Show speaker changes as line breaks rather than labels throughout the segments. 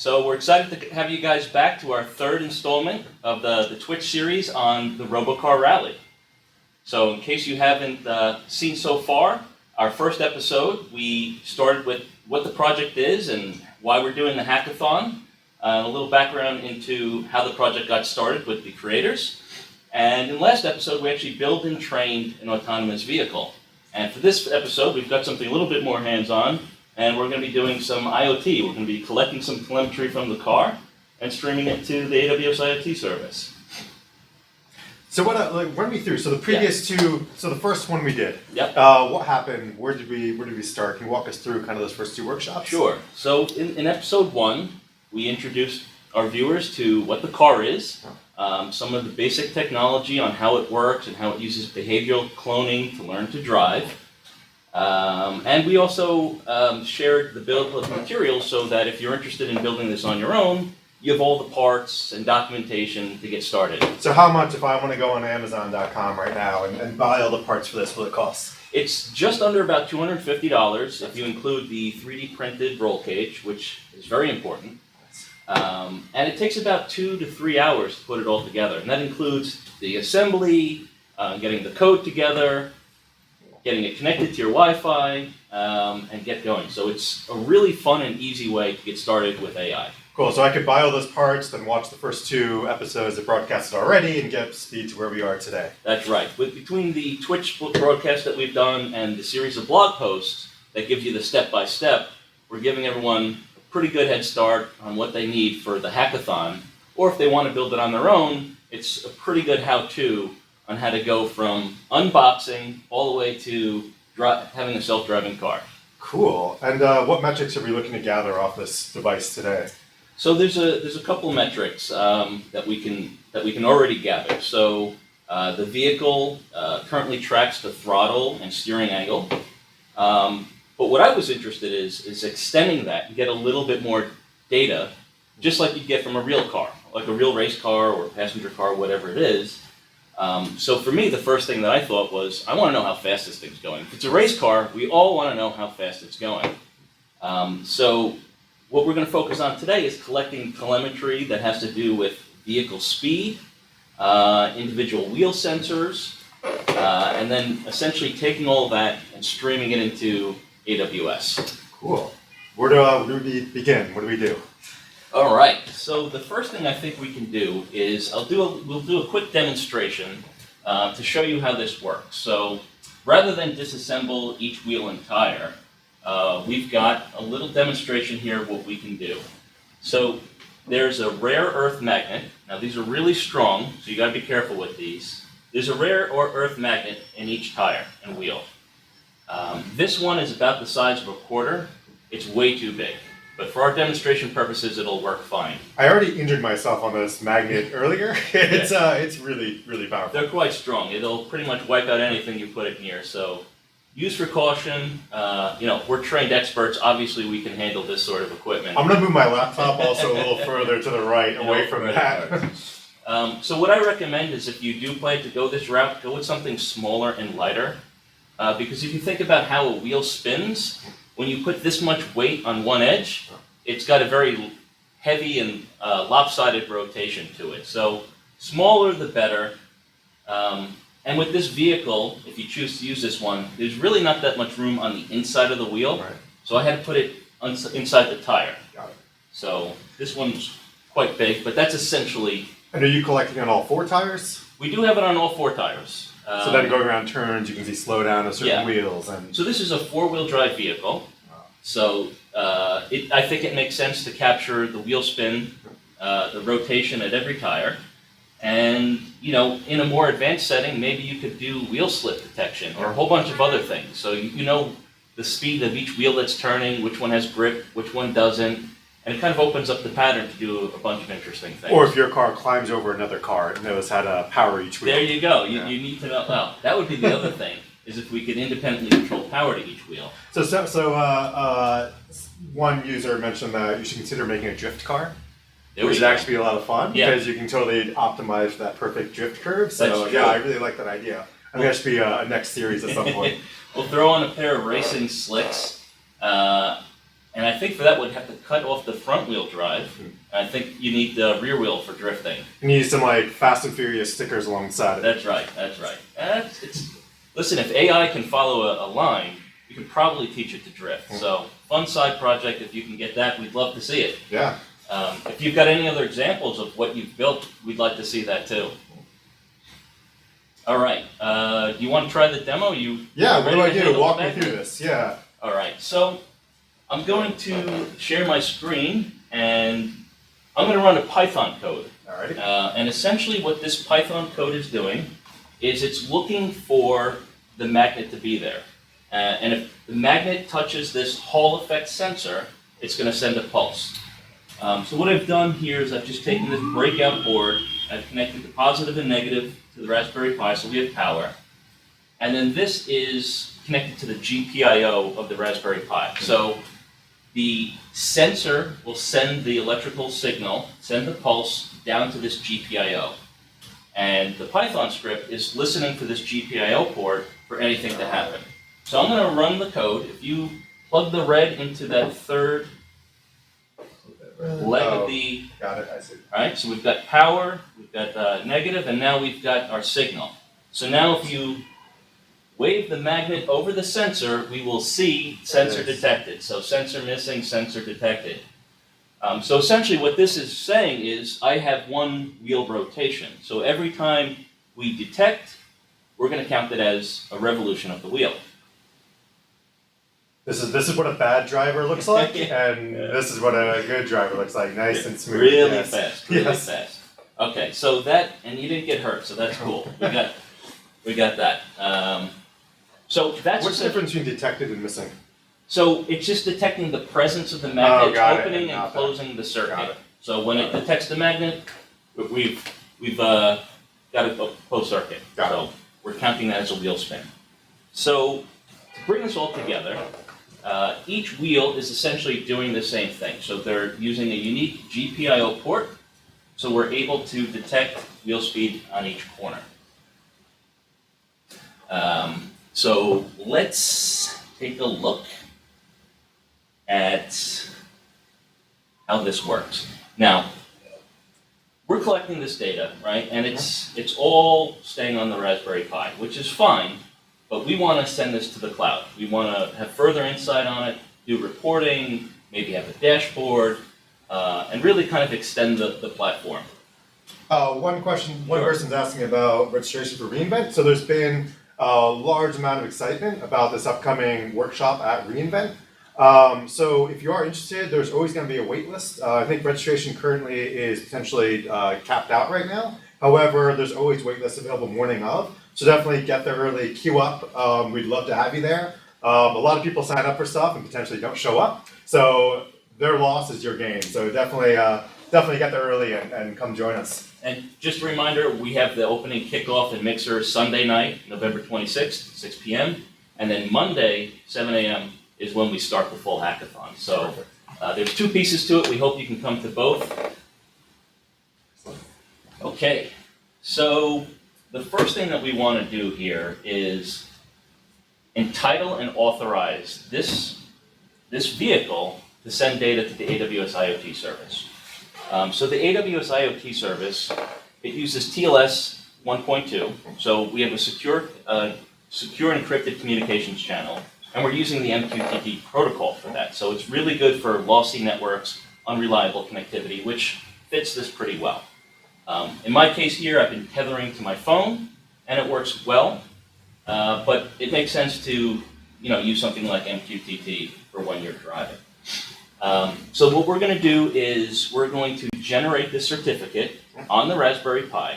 So we're excited to have you guys back to our third installment of the Twitch series on the Robocar Rally. So in case you haven't seen so far, our first episode, we started with what the project is and why we're doing the hackathon, a little background into how the project got started with the creators. And in the last episode, we actually built and trained an autonomous vehicle. And for this episode, we've got something a little bit more hands-on. And we're going to be doing some IoT. We're going to be collecting some telemetry from the car and streaming it to the AWS IoT service.
So run me through. So the previous two. So the first one we did.
Yep.
What happened? Where did we start? Can you walk us through kind of those first two workshops?
Sure. So in episode 1, we introduced our viewers to what the car is, some of the basic technology on how it works and how it uses behavioral cloning to learn to drive. And we also shared the bill of materials so that if you're interested in building this on your own, you have all the parts and documentation to get started.
So how much, if I want to go on Amazon.com right now and buy all the parts for this, will it cost?
It's just under about $250 if you include the 3D printed roll cage, which is very important. And it takes about 2 to 3 hours to put it all together. And that includes the assembly, getting the code together, getting it connected to your Wi-Fi, and get going. So it's a really fun and easy way to get started with AI.
Cool. So I could buy all those parts, then watch the first 2 episodes that broadcasted already and get up to speed to where we are today.
That's right. Between the Twitch broadcast that we've done and the series of blog posts that gives you the step-by-step, we're giving everyone a pretty good head start on what they need for the hackathon. Or if they want to build it on their own, it's a pretty good how-to on how to go from unboxing all the way to having a self-driving car.
Cool. And what metrics are we looking to gather off this device today?
So there's a couple metrics that we can already gather. So the vehicle currently tracks the throttle and steering angle. But what I was interested in is extending that and get a little bit more data, just like you'd get from a real car, like a real race car or a passenger car, whatever it is. So for me, the first thing that I thought was, I want to know how fast this thing's going. If it's a race car, we all want to know how fast it's going. So what we're going to focus on today is collecting telemetry that has to do with vehicle speed, individual wheel sensors, and then essentially taking all that and streaming it into AWS.
Cool. Where do we begin? What do we do?
All right, so the first thing I think we can do is we'll do a quick demonstration to show you how this works. So rather than disassemble each wheel and tire, we've got a little demonstration here of what we can do. So there's a rare earth magnet. Now these are really strong, so you got to be careful with these. There's a rare earth magnet in each tire and wheel. This one is about the size of a quarter. It's way too big. But for our demonstration purposes, it'll work fine.
I already injured myself on this magnet earlier. It's really, really powerful.
They're quite strong. It'll pretty much wipe out anything you put it near. So use for caution. We're trained experts. Obviously, we can handle this sort of equipment.
I'm going to move my laptop also a little further to the right, away from that.
So what I recommend is if you do plan to go this route, go with something smaller and lighter. Because if you think about how a wheel spins, when you put this much weight on one edge, it's got a very heavy and lopsided rotation to it. So smaller the better. And with this vehicle, if you choose to use this one, there's really not that much room on the inside of the wheel.
Right.
So I had to put it inside the tire.
Got it.
So this one's quite big, but that's essentially...
And are you collecting on all 4 tires?
We do have it on all 4 tires.
So then going around turns, you can see slowdown of certain wheels. And
so this is a 4-wheel drive vehicle.
Wow.
So I think it makes sense to capture the wheel spin, the rotation at every tire. And, in a more advanced setting, maybe you could do wheel slip detection or a whole bunch of other things. So you know the speed of each wheel that's turning, which one has grip, which one doesn't. And it kind of opens up the pattern to do a bunch of interesting things.
Or if your car climbs over another car, it knows how to power each wheel.
There you go. You need to know. Well, that would be the other thing, is if we could independently control power to each wheel.
So one user mentioned that you should consider making a drift car, which would actually be a lot of fun because you can totally optimize that perfect drift curve. So I really like that idea. I think that should be a next series at some point.
We'll throw on a pair of racing slicks. And I think for that we'd have to cut off the front wheel drive. I think you need the rear wheel for drifting.
You need some like Fast and Furious stickers alongside it.
That's right, that's right. Listen, if AI can follow a line, you can probably teach it to drift. So, fun side project, if you can get that, we'd love to see it.
Yeah.
If you've got any other examples of what you've built, we'd like to see that too. All right, do you want to try the demo?
Yeah, what do I do? Walk me through this, yeah.
All right, so I'm going to share my screen and I'm going to run a Python code.
All right.
And essentially what this Python code is doing is it's looking for the magnet to be there. And if the magnet touches this Hall effect sensor, it's going to send a pulse. So what I've done here is I've just taken this breakout board, I've connected the positive and negative to the Raspberry Pi, so we have power. And then this is connected to the GPIO of the Raspberry Pi. So the sensor will send the electrical signal, send the pulse down to this GPIO. And the Python script is listening for this GPIO port for anything to happen. So I'm going to run the code. If you plug the red into that third leg of the...
Got it, I see.
All right, so we've got power, we've got negative, and now we've got our signal. So now if you wave the magnet over the sensor, we will see sensor detected. So sensor missing, sensor detected. So essentially what this is saying is I have one wheel rotation. So every time we detect, we're going to count it as a revolution of the wheel.
This is what a bad driver looks like, and this is what a good driver looks like. Nice and smooth.
Really fast, really fast. Okay, so that, and you didn't get hurt, so that's cool. We got that. So that's
what's the difference between detected and missing?
So it's just detecting the presence of the magnet, opening and closing the circuit. So when it detects the magnet, we've got a closed circuit. So we're counting that as a wheel spin. So to bring this all together, each wheel is essentially doing the same thing. So they're using a unique GPIO port, so we're able to detect wheel speed on each corner. So let's take a look at how this works. Now, we're collecting this data, right? And it's all staying on the Raspberry Pi, which is fine. But we want to send this to the cloud. We want to have further insight on it, do reporting, maybe have a dashboard, and really kind of extend the platform.
One question, one person's asking about registration for reInvent. So there's been a large amount of excitement about this upcoming workshop at reInvent. So if you are interested, there's always going to be a wait list. I think registration currently is potentially capped out right now. However, there's always wait lists available morning of. So definitely get there early, queue up. We'd love to have you there. A lot of people sign up for stuff and potentially don't show up. So their loss is your gain. So definitely get there early and come join us.
And just a reminder, we have the opening kickoff and mixer Sunday night, November 26th, 6 p.m. And then Monday, 7 a.m. is when we start the full hackathon. So there's two pieces to it. We hope you can come to both. Okay, so the first thing that we want to do here is entitle and authorize this vehicle to send data to the AWS IoT service. So the AWS IoT service, it uses TLS 1.2. So we have a secure encrypted communications channel, and we're using the MQTT protocol for that. So it's really good for lossy networks, unreliable connectivity, which fits this pretty well. In my case here, I've been tethering to my phone, and it works well, but it makes sense to use something like MQTT for when you're driving. So what we're going to do is we're going to generate this certificate on the Raspberry Pi,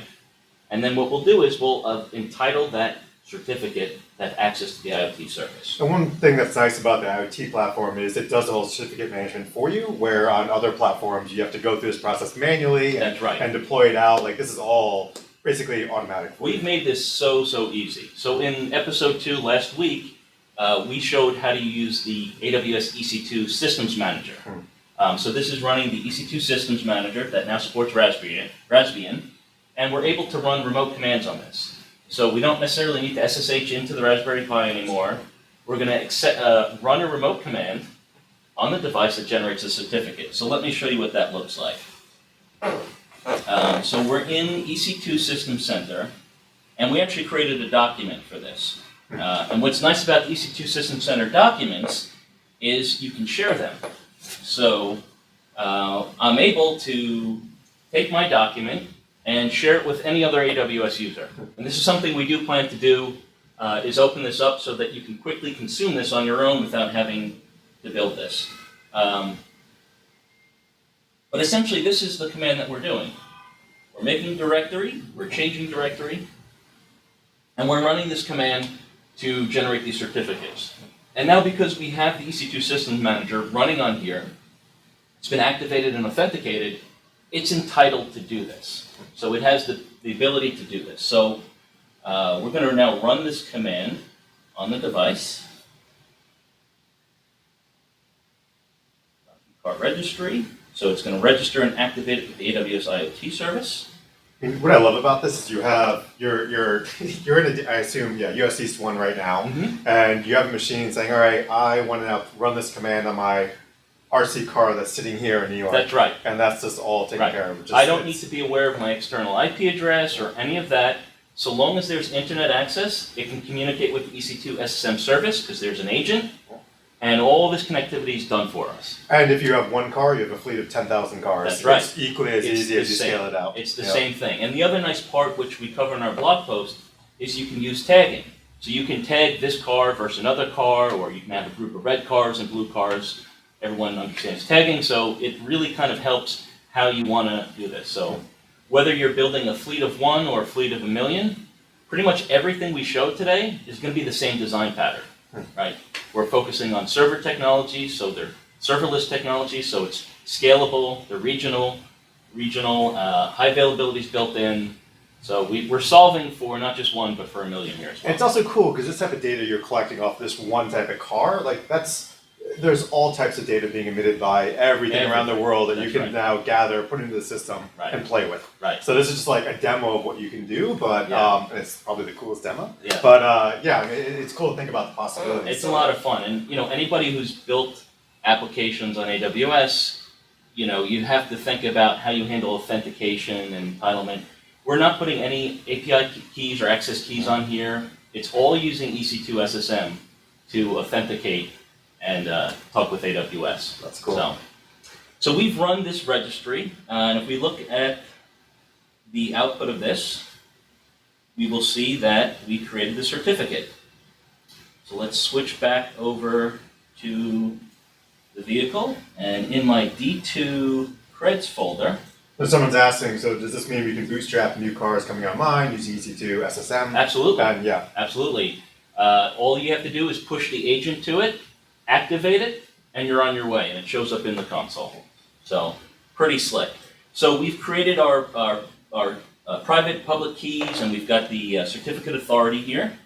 and then what we'll do is we'll entitle that certificate that access to the IoT service.
And one thing that's nice about the IoT platform is it does the whole certificate management for you, where on other platforms you have to go through this process manually and deploy it out. Like this is all basically automatic.
We've made this so easy. So in episode 2 last week, we showed how to use the AWS EC2 Systems Manager. So this is running the EC2 Systems Manager that now supports Raspbian, and we're able to run remote commands on this. So we don't necessarily need to SSH into the Raspberry Pi anymore. We're going to run a remote command, on the device that generates a certificate. So let me show you what that looks like. So we're in EC2 System Center, and we actually created a document for this. And what's nice about the EC2 System Center documents is you can share them. So I'm able to take my document and share it with any other AWS user. And this is something we do plan to do, is open this up so that you can quickly consume this on your own without having to build this. But essentially, this is the command that we're doing. We're making directory, we're changing directory, and we're running this command to generate these certificates. And now because we have the EC2 Systems Manager running on here, it's been activated and authenticated, it's entitled to do this. So it has the ability to do this. So we're going to now run this command on the device. Car registry. So it's going to register and activate it with the AWS IoT service.
And what I love about this is you have you're in a, I assume, US East 1 right now, and you have a machine saying, all right, I want to now run this command on my RC car that's sitting here in New York.
That's right.
And that's just all taken care of.
I don't need to be aware of my external IP address or any of that. So long as there's internet access, it can communicate with the EC2 SSM service because there's an agent, and all this connectivity is done for us.
And if you have one car, you have a fleet of 10,000 cars.
That's right.
It's equally as easy as you scale it out.
It's the same thing. And the other nice part, which we cover in our blog post, is you can use tagging. So you can tag this car versus another car, or you can have a group of red cars and blue cars. Everyone understands tagging, so it really kind of helps how you want to do this. So whether you're building a fleet of one or a fleet of 1 million, pretty much everything we showed today is going to be the same design pattern, right? We're focusing on server technology, so they're serverless technology, so it's scalable, they're regional, high availability is built in. So we're solving for not just one, but for 1 million here as well.
And it's also cool because this type of data you're collecting off this one type of car, like there's all types of data being emitted by everything around the world that you can now gather, put into the system, and play with.
Right.
So this is just like a demo of what you can do, but and it's probably the coolest demo.
Yeah.
But I mean, it's cool to think about the possibilities.
It's a lot of fun, and anybody who's built applications on AWS, you have to think about how you handle authentication and entitlement. We're not putting any API keys or access keys on here. It's all using EC2 SSM to authenticate and talk with AWS.
That's cool.
So we've run this registry, and if we look at the output of this, we will see that we created the certificate. So let's switch back over to the vehicle, and in my D2 creds folder.
So someone's asking, so does this mean we can bootstrap new cars coming online using EC2 SSM?
Absolutely.
And
Absolutely. All you have to do is push the agent to it, activate it, and you're on your way, and it shows up in the console. So pretty slick. So we've created our private public keys, and we've got the certificate authority here.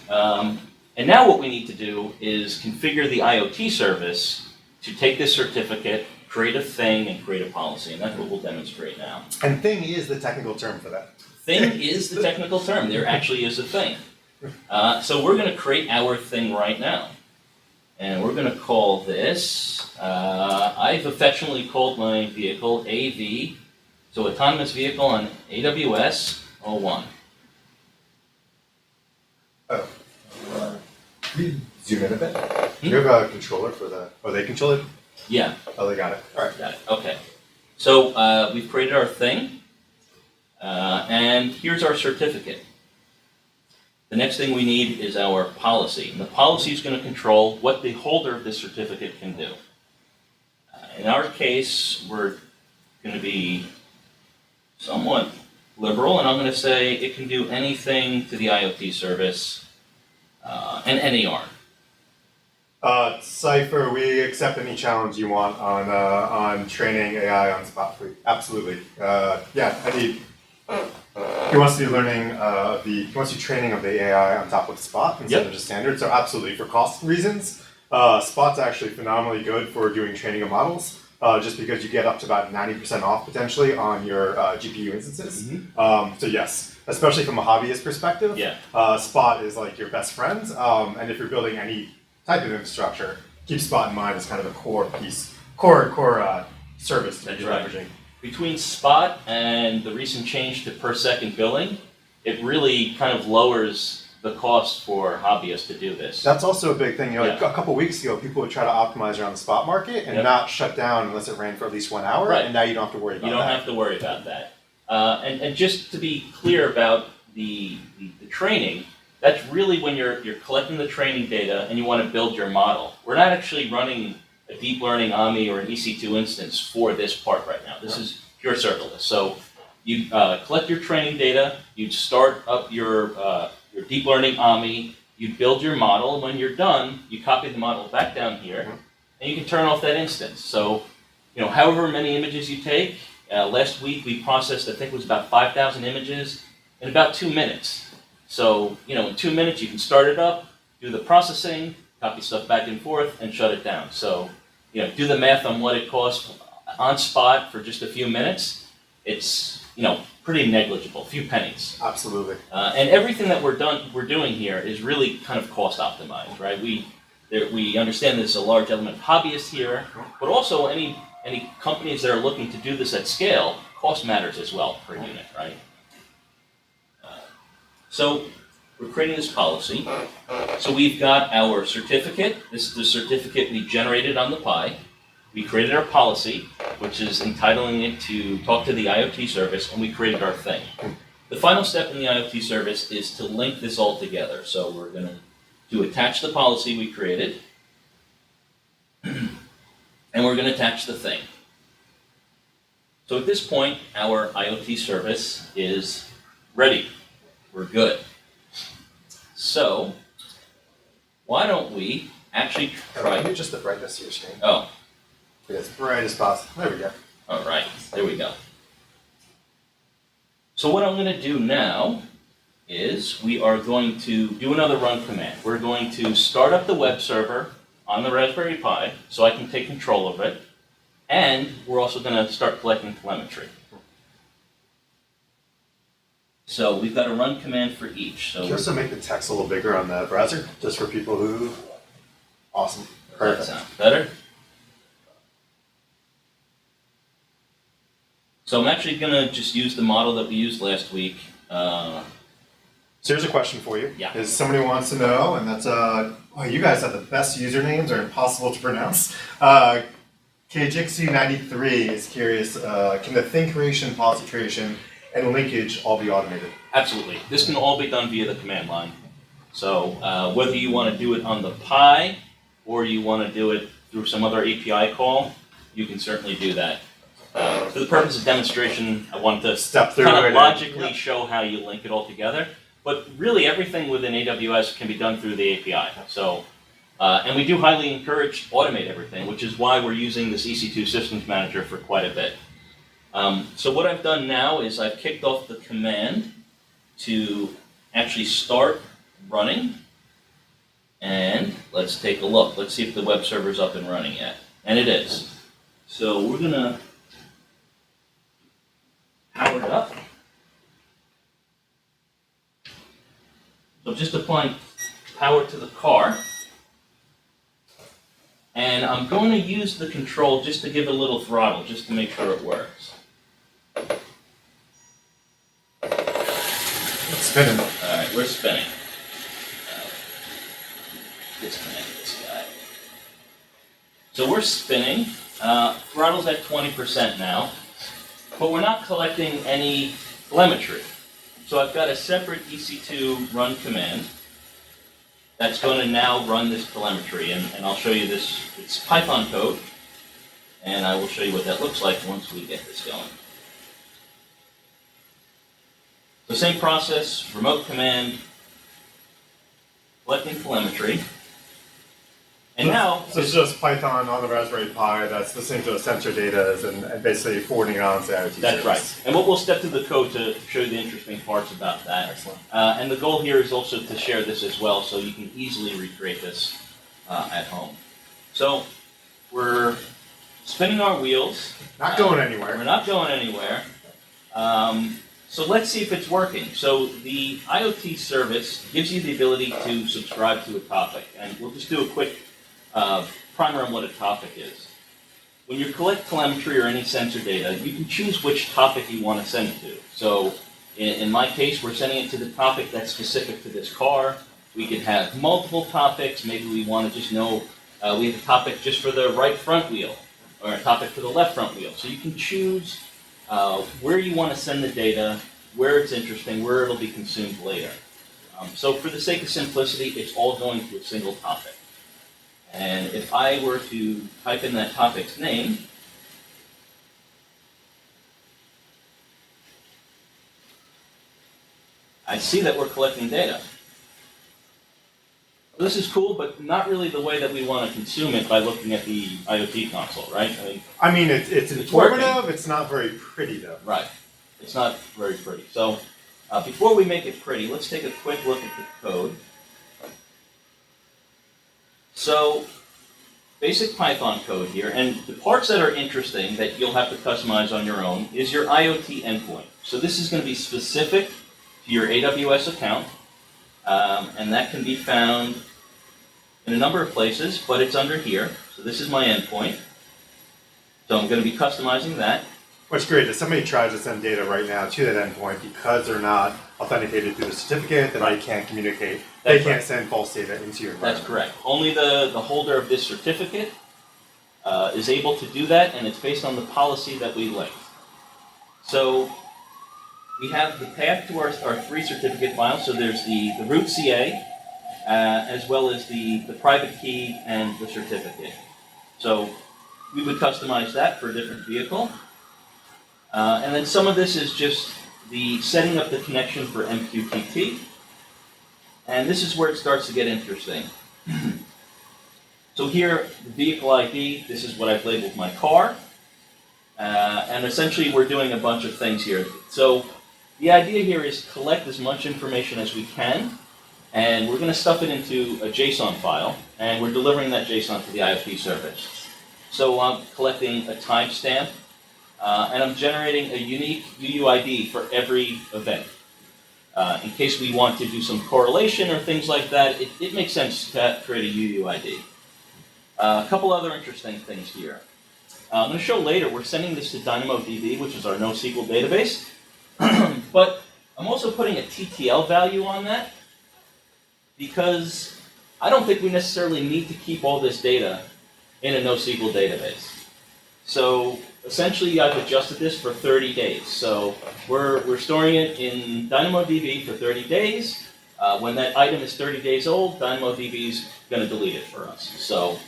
And now what we need to do is configure the IoT service to take this certificate, create a thing, and create a policy, and that's what we'll demonstrate now.
And thing is the technical term for that.
Thing is the technical term. There actually is a thing. So we're going to create our thing right now. And we're going to call this, I've affectionately called my vehicle AV, so Autonomous Vehicle on AWS 01.
Oh. Zoom in a bit. Do you have a controller for the, they control it?
Yeah.
Oh, they got it. All right.
Got it. Okay. So we've created our thing, and here's our certificate. The next thing we need is our policy. And the policy is going to control what the holder of this certificate can do. In our case, we're going to be somewhat liberal, and I'm going to say it can do anything to the IoT service and NAR.
Cypher, we accept any challenge you want on training AI on Spot Free. Absolutely. I need. He wants to do learning he wants to do training of the AI on top of Spot instead of just standard. So absolutely, for cost reasons, Spot's actually phenomenally good for doing training of models. Just because you get up to about 90% off potentially on your GPU instances. So yes, especially from a hobbyist perspective, Spot is like your best friend. And if you're building any type of infrastructure, keep Spot in mind as kind of a core service to be leveraging.
Between Spot and the recent change to per second billing, it really kind of lowers the cost for hobbyists to do this.
That's also a big thing. You know, like a couple weeks ago, people would try to optimize around the spot market and not shut down unless it ran for at least 1 hour.
Right.
And now you don't have to worry about that.
You don't have to worry about that. And just to be clear about the training, that's really when you're collecting the training data and you want to build your model. We're not actually running a deep learning AMI or an EC2 instance for this part right now. This is pure serverless. So you collect your training data, you start up your deep learning AMI, you build your model, and when you're done, you copy the model back down here, and you can turn off that instance. So, you know, however many images you take, last week we processed, I think it was about 5,000 images in about 2 minutes. So, you know, in 2 minutes you can start it up, do the processing, copy stuff back and forth, and shut it down. So, you know, do the math on what it costs on Spot for just a few minutes. It's, you know, pretty negligible, a few pennies.
Absolutely.
And everything that we're doing here is really kind of cost optimized, right? We understand there's a large element of hobbyists here, but also any companies that are looking to do this at scale, cost matters as well per unit, right? So we're creating this policy. So we've got our certificate. This is the certificate we generated on the Pi. We created our policy, which is entitling it to talk to the IoT service, and we created our thing. The final step in the IoT service is to link this all together. So we're going to attach the policy we created, and we're going to attach the thing. So at this point, our IoT service is ready. We're good. So why don't we actually try...
Maybe just the brightness of your screen.
Oh.
As bright as possible. There we go.
All right, there we go. So what I'm going to do now is we are going to do another run command. We're going to start up the web server on the Raspberry Pi so I can take control of it, and we're also going to start collecting telemetry. So we've got a run command for each. So
can you also make the text a little bigger on the browser, just for people who... Awesome.
Perfect. Does that sound better? So I'm actually going to just use the model that we used last week.
So here's a question for you.
Yeah.
Is somebody wants to know, and that's, you guys have the best usernames, are impossible to pronounce. KJixu93 is curious, can the thing creation, policy creation, and linkage all be automated?
Absolutely. This can all be done via the command line. So whether you want to do it on the Pi, or you want to do it through some other API call, you can certainly do that. For the purpose of demonstration, I wanted to
step through
kind of logically show how you link it all together. But really, everything within AWS can be done through the API. So, and we do highly encourage automate everything, which is why we're using this EC2 Systems Manager for quite a bit. So what I've done now is I've kicked off the command to actually start running. And let's take a look. Let's see if the web server's up and running yet. And it is. So we're going to power it up. So just applying power to the car. And I'm going to use the control just to give it a little throttle, just to make sure it works.
It's spinning.
All right, we're spinning. Disconnect this guy. So we're spinning. Throttle's at 20% now, but we're not collecting any telemetry. So I've got a separate EC2 run command that's going to now run this telemetry, and I'll show you this. It's Python code, and I will show you what that looks like once we get this going. So same process, remote command, collecting telemetry. And now...
So it's just Python on the Raspberry Pi that's listening to the sensor data and basically forwarding it on to the IoT
That's
service.
right. And we'll step through the code to show you the interesting parts about that.
Excellent.
And the goal here is also to share this as well so you can easily recreate this at home. So we're spinning our wheels.
Not going anywhere.
We're not going anywhere. So let's see if it's working. So the IoT service gives you the ability to subscribe to a topic. And we'll just do a quick primer on what a topic is. When you collect telemetry or any sensor data, you can choose which topic you want to send it to. So in my case, we're sending it to the topic that's specific to this car. We could have multiple topics. Maybe we want to just know we have a topic just for the right front wheel or a topic for the left front wheel. So you can choose where you want to send the data, where it's interesting, where it'll be consumed later. So for the sake of simplicity, it's all going to a single topic. And if I were to type in that topic's name, I see that we're collecting data. This is cool, but not really the way that we want to consume it by looking at the IoT console, right?
I mean it's informative, it's not very pretty though.
Right. It's not very pretty. So before we make it pretty, let's take a quick look at the code. So basic Python code here, and the parts that are interesting that you'll have to customize on your own is your IoT endpoint. So this is going to be specific to your AWS account, and that can be found in a number of places, but it's under here. So this is my endpoint. So I'm going to be customizing that.
What's great is somebody tries to send data right now to that endpoint because they're not authenticated through the certificate, then they can't communicate. They can't send false data into your environment.
That's correct. Only the holder of this certificate is able to do that, and it's based on the policy that we linked. So we have the path to our 3 certificate files. So there's the root CA, as well as the private key and the certificate. So we would customize that for a different vehicle. And then some of this is just the setting up the connection for MQTT. And this is where it starts to get interesting. So here, the vehicle ID, this is what I've labeled my car. And essentially we're doing a bunch of things here. So the idea here is collect as much information as we can, and we're going to stuff it into a JSON file, and we're delivering that JSON to the IMT service. So I'm collecting a timestamp, and I'm generating a unique UUID for every event. In case we want to do some correlation or things like that, it makes sense to create a UUID. A couple other interesting things here. I'm going to show later, we're sending this to DynamoDB, which is our NoSQL database. But I'm also putting a TTL value on that because I don't think we necessarily need to keep all this data in a NoSQL database. So essentially I've adjusted this for 30 days. So we're storing it in DynamoDB for 30 days. When that item is 30 days old, DynamoDB is going to delete it for us. So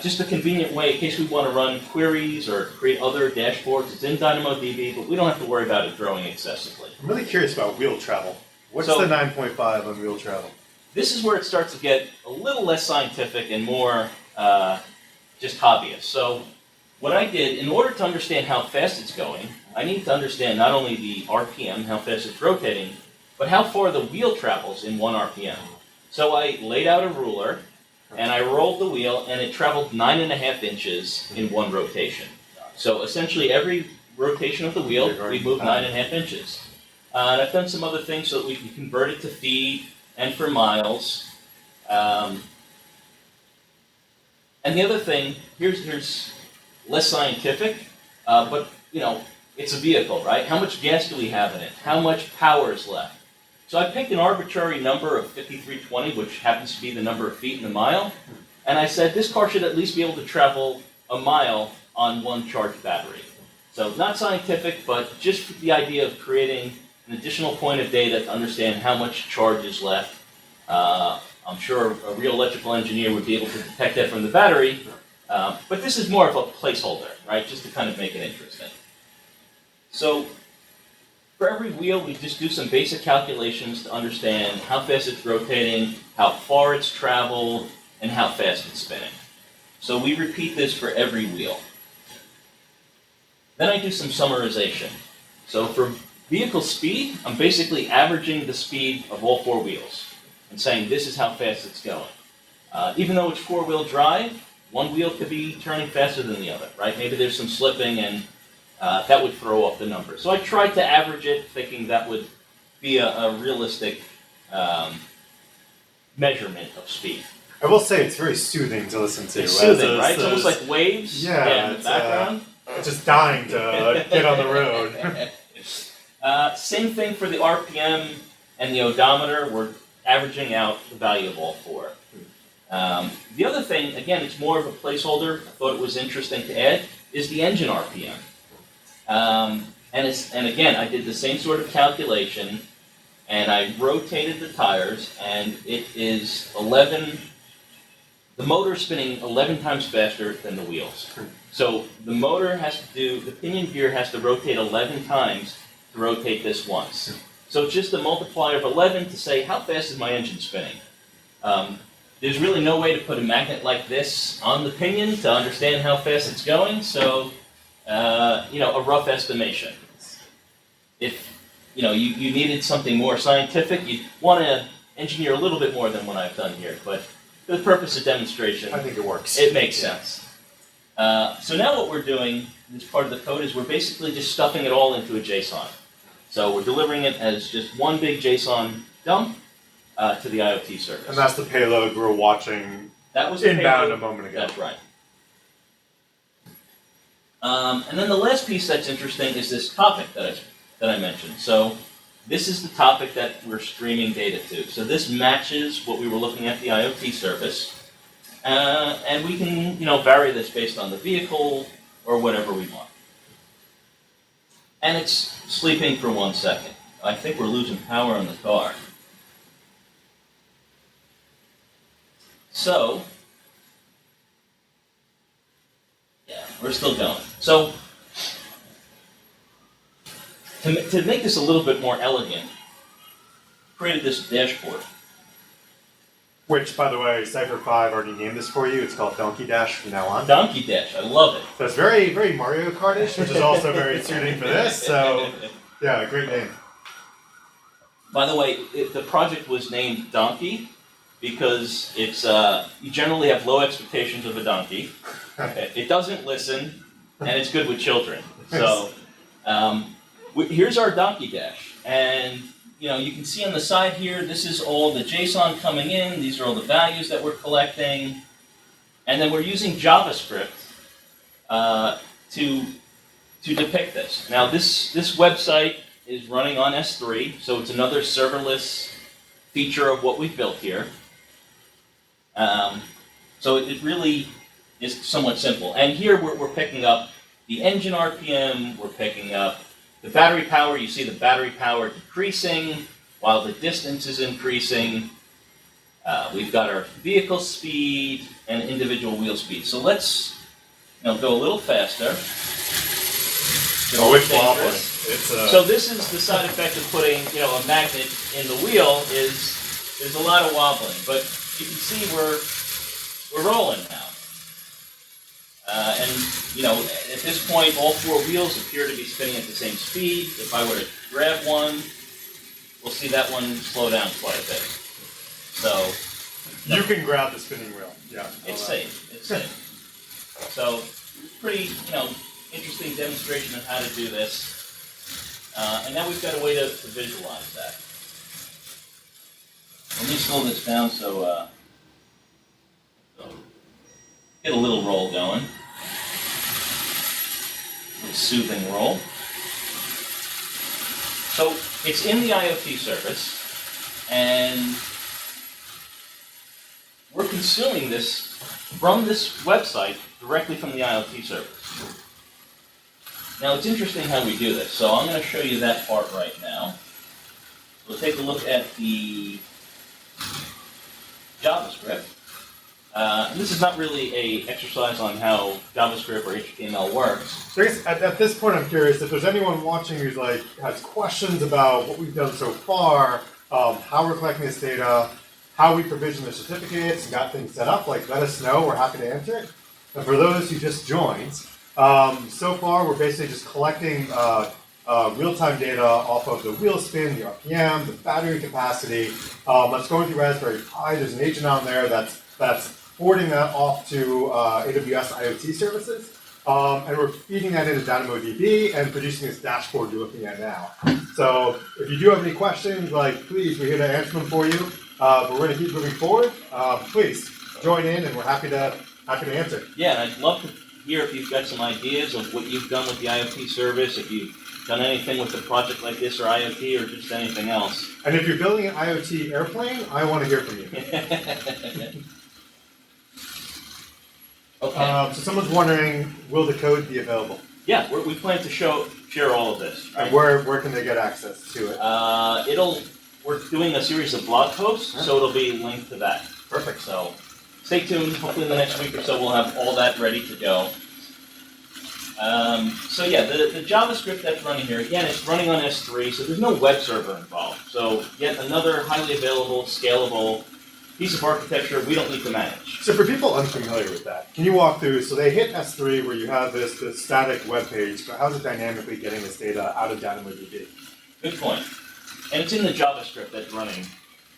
just a convenient way in case we want to run queries or create other dashboards. It's in DynamoDB, but we don't have to worry about it growing excessively.
I'm really curious about wheel travel. What's the 9.5 on wheel travel?
This is where it starts to get a little less scientific and more just hobbyist. So what I did, in order to understand how fast it's going, I need to understand not only the RPM, how fast it's rotating, but how far the wheel travels in 1 RPM. So I laid out a ruler, and I rolled the wheel, and it traveled 9.5 inches in 1 rotation. So essentially, every rotation of the wheel, we moved 9.5 inches. And I've done some other things so that we can convert it to feet and for miles. And the other thing, here's less scientific, but it's a vehicle, right? How much gas do we have in it? How much power is left? So I picked an arbitrary number of 5320, which happens to be the number of feet in a mile, and I said this car should at least be able to travel a mile on 1 charged battery. So not scientific, but just the idea of creating an additional point of data to understand how much charge is left. I'm sure a real electrical engineer would be able to detect that from the battery, but this is more of a placeholder, right, just to kind of make it interesting. So for every wheel, we just do some basic calculations to understand how fast it's rotating, how far it's traveled, and how fast it's spinning. So we repeat this for every wheel. Then I do some summarization. So for vehicle speed, I'm basically averaging the speed of all 4 wheels and saying this is how fast it's going. Even though it's 4-wheel drive, one wheel could be turning faster than the other, right? Maybe there's some slipping and that would throw off the number. So I tried to average it, thinking that would be a realistic measurement of speed.
I will say it's very soothing to listen to.
It's soothing, right? It's almost like waves in the background.
Just dying to get on the road.
Same thing for the RPM and the odometer. We're averaging out the value of all four. The other thing, again, it's more of a placeholder. I thought it was interesting to add, is the engine RPM. And again, I did the same sort of calculation, and I rotated the tires, and it is 11. The motor is spinning 11 times faster than the wheels. So the motor has to do, the pinion gear has to rotate 11 times to rotate this once. So it's just a multiplier of 11 to say, how fast is my engine spinning? There's really no way to put a magnet like this on the pinion to understand how fast it's going, so a rough estimation. If you needed something more scientific, you'd want to engineer a little bit more than what I've done here, but for the purpose of demonstration,
I think it works.
It makes sense. So now what we're doing, this part of the code, is we're basically just stuffing it all into a JSON. So we're delivering it as just one big JSON dump to the IoT service.
And that's the payload we're watching inbound a moment ago.
That's right. And then the last piece that's interesting is this topic that I mentioned. So this is the topic that we're streaming data to. So this matches what we were looking at the IoT service. And we can, vary this based on the vehicle or whatever we want. And it's sleeping for 1 second. I think we're losing power on the car. So, yeah, we're still going. So, to make this a little bit more elegant, created this dashboard.
Which, by the way, Cypher 5 already named this for you. It's called Donkey Dash from now on.
Donkey Dash, I love it.
So it's very, very Mario Kart-ish, which is also very suiting for this. So, yeah, great name.
By the way, the project was named Donkey because it's you generally have low expectations of a donkey. It doesn't listen, and it's good with children. So here's our Donkey Dash, and you can see on the side here, this is all the JSON coming in. These are all the values that we're collecting, and then we're using JavaScript to depict this. Now this website is running on S3, so it's another serverless feature of what we've built here. So it really is somewhat simple. And here we're picking up the engine RPM, we're picking up the battery power. You see the battery power decreasing while the distance is increasing. We've got our vehicle speed and individual wheel speed. So let's go a little faster.
It's wobbling.
So this is the side effect of putting a magnet in the wheel is there's a lot of wobbling, but you can see we're rolling now. And at this point, all four wheels appear to be spinning at the same speed. If I were to grab one, we'll see that one slow down quite a bit. So
you can grab the spinning wheel. Yeah,
it's safe. It's safe. So pretty interesting demonstration of how to do this. And now we've got a way to visualize that. Let me slow this down so get a little roll going. A soothing roll. So it's in the IoT service, and we're consuming this from this website directly from the IoT service. Now it's interesting how we do this, so I'm going to show you that part right now. We'll take a look at the JavaScript. And this is not really an exercise on how JavaScript or HTML works.
So I guess at this point, I'm curious if there's anyone watching who's has questions about what we've done so far, how we're collecting this data, how we provision the certificates and got things set up. Let us know. We're happy to answer it. And for those who just joined, so far we're basically just collecting real-time data off of the wheel spin, the RPM, the battery capacity. Let's go through Raspberry Pi. There's an agent on there that's forwarding that off to AWS IoT services. And we're feeding that into DynamoDB and producing this dashboard you're looking at now. So if you do have any questions, please, we're here to answer them for you. But we're going to keep moving forward. Please. join in, and we're happy to answer.
Yeah, and I'd love to hear if you've got some ideas of what you've done with the IoT service, if you've done anything with a project like this or IoT or just anything else.
And if you're building an IoT airplane, I want to hear from you.
Okay.
So someone's wondering, will the code be available?
Yeah, we plan to share all of this. Right?
And where can they get access to it?
We're doing a series of blog posts, so it'll be linked to that.
Perfect.
So stay tuned. Hopefully in the next week or so we'll have all that ready to go. So yeah, the JavaScript that's running here, again, it's running on S3, so there's no web server involved. So yet another highly available, scalable piece of architecture we don't need to manage.
So for people unfamiliar with that, can you walk through, so they hit S3 where you have this static web page, but how's it dynamically getting this data out of DynamoDB?
Good point. And it's in the JavaScript that's running,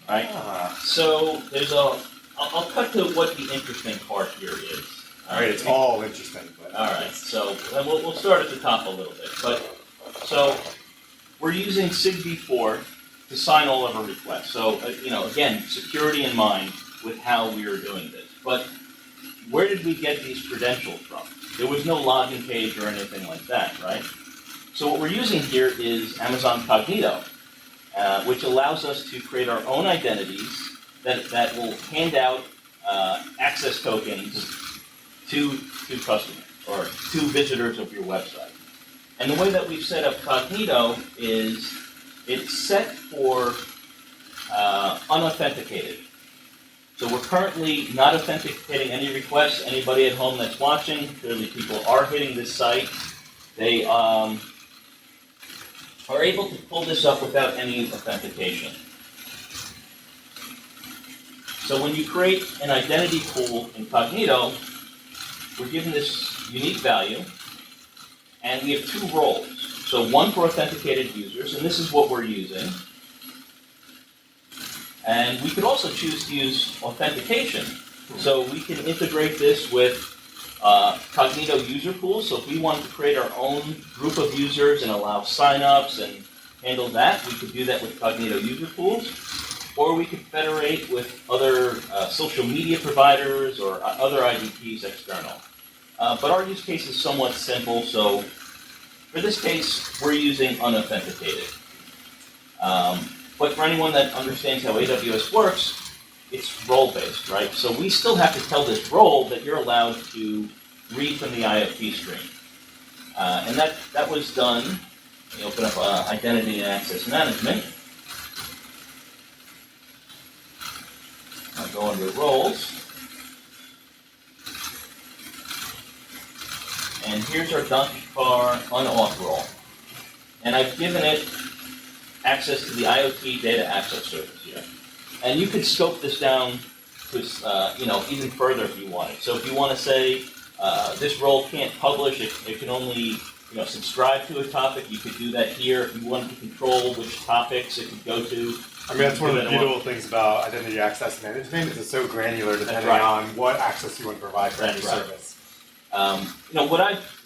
right?
Ah.
So there's I'll cut to what the interesting part here is.
All right, it's all interesting. But
all right, so we'll start at the top a little bit. So we're using SigV4 to sign all of our requests. So again, security in mind with how we are doing this. But where did we get these credentials from? There was no login page or anything like that, right? So what we're using here is Amazon Cognito, which allows us to create our own identities that will hand out access tokens to customers or to visitors of your website. And the way that we've set up Cognito is it's set for unauthenticated. So we're currently not authenticating any requests. Anybody at home that's watching, clearly people are hitting this site. They are able to pull this up without any authentication. So when you create an identity pool in Cognito, we're given this unique value, and we have two roles. So one for authenticated users, and this is what we're using. And we could also choose to use authentication. So we can integrate this with Cognito user pools. So if we wanted to create our own group of users and allow signups and handle that, we could do that with Cognito user pools. Or we could federate with other social media providers or other IDPs external. But our use case is somewhat simple, so for this case, we're using unauthenticated. But for anyone that understands how AWS works, it's role-based, right? So we still have to tell this role that you're allowed to read from the IoT stream. And that was done. You open up Identity and Access Management. I'll go under Roles. And here's our Donkey Car unauth role. And I've given it access to the IoT Data Access Service here. And you could scope this down to even further if you wanted. So if you want to say this role can't publish, it can only subscribe to a topic, you could do that here. If you wanted to control which topics it could go to. I mean,
that's one of the beautiful things about identity access management is it's so granular depending on what access you want to provide for any service.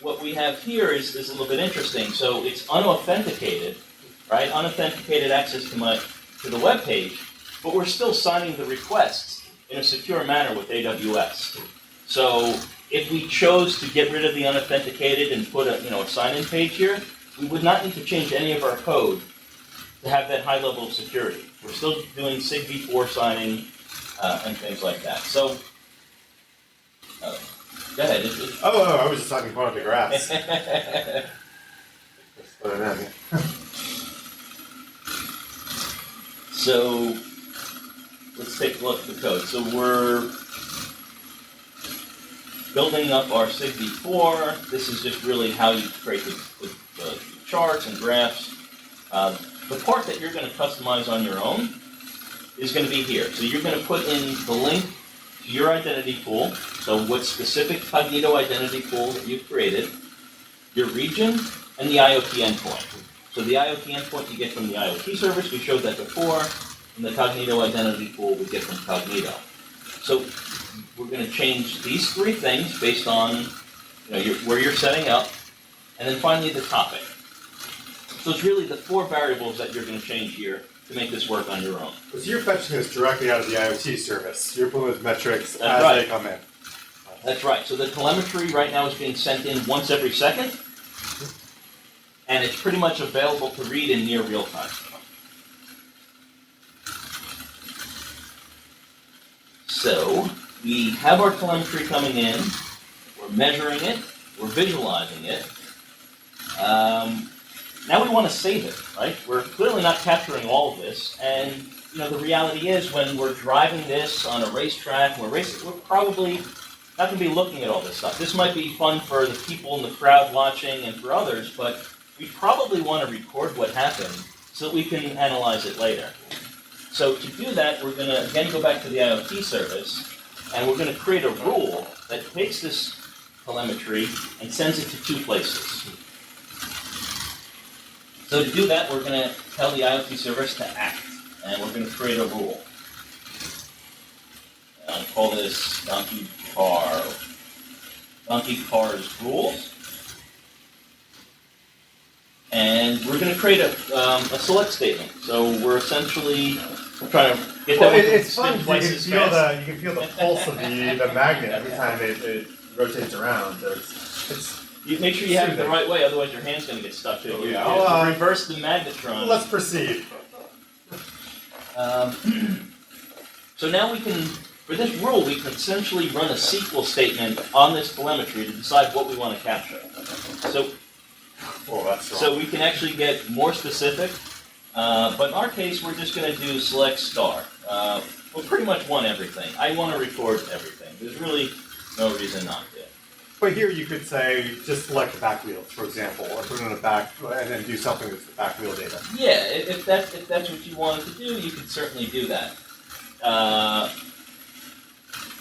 What we have here is a little bit interesting. So it's unauthenticated, right? Unauthenticated access to the web page, but we're still signing the requests in a secure manner with AWS. So if we chose to get rid of the unauthenticated and put a sign-in page here, we would not need to change any of our code to have that high level of security. We're still doing SigV4 signing and things like that. So, go ahead.
I was just talking about the graphs.
So, let's take a look at the code. So we're building up our SigV4. This is just really how you create the charts and graphs. The part that you're going to customize on your own is going to be here. So you're going to put in the link to your identity pool, so what specific Cognito identity pool that you've created, your region, and the IoT endpoint. So the IoT endpoint you get from the IoT service, we showed that before, and the Cognito identity pool we get from Cognito. So we're going to change these three things based on where you're setting up, and then finally the topic. So it's really the four variables that you're going to change here to make this work on your own.
So you're fetching this directly out of the IoT service. You're pulling those metrics
That's
as
right.
they come in.
That's right. So the telemetry right now is being sent in once every second, and it's pretty much available to read in near real time. So we have our telemetry coming in, we're measuring it, we're visualizing it. Now we want to save it, right? We're clearly not capturing all of this, and the reality is when we're driving this on a racetrack, we're probably not going to be looking at all this stuff. This might be fun for the people in the crowd watching and for others, but we probably want to record what happened so that we can analyze it later. So to do that, we're going to again go back to the IoT service, and we're going to create a rule that takes this telemetry and sends it to two places. So to do that, we're going to tell the IoT service to act, and we're going to create a rule. And I'll call this Donkey Car's rules. And we're going to create a select statement. So we're essentially trying to get that
it's fun. You
twice as fast.
You can feel the pulse of the magnet every time it rotates around.
You make sure you have it the right way, otherwise your hand's going to get stuck to it. You reverse the magnetron.
Let's proceed.
So now we can, for this rule, we can essentially run a SQL statement on this telemetry to decide what we want to capture. So we can actually get more specific, but in our case, we're just going to do select star. We'll pretty much want everything. I want to record everything. There's really no reason not to.
But here you could say, just select the back wheels, for example, or put it on the back, and then do something with the back wheel data.
Yeah, if that's what you wanted to do, you could certainly do that.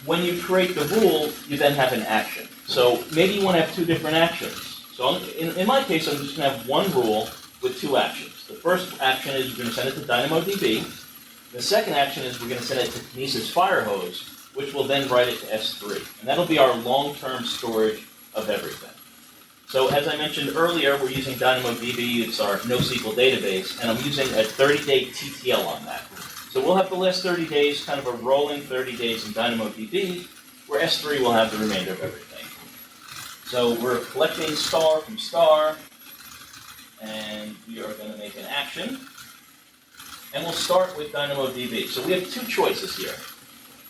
When you create the rule, you then have an action. So maybe you want to have two different actions. So in my case, I'm just going to have one rule with two actions. The first action is we're going to send it to DynamoDB. The second action is we're going to send it to Kinesis Firehose, which will then write it to S3. And that'll be our long-term storage of everything. So as I mentioned earlier, we're using DynamoDB. It's our NoSQL database, and I'm using a 30-day TTL on that. So we'll have the last 30 days, kind of a rolling 30 days in DynamoDB, where S3 will have the remainder of everything. So we're collecting star from star, and we are going to make an action. And we'll start with DynamoDB. So we have two choices here.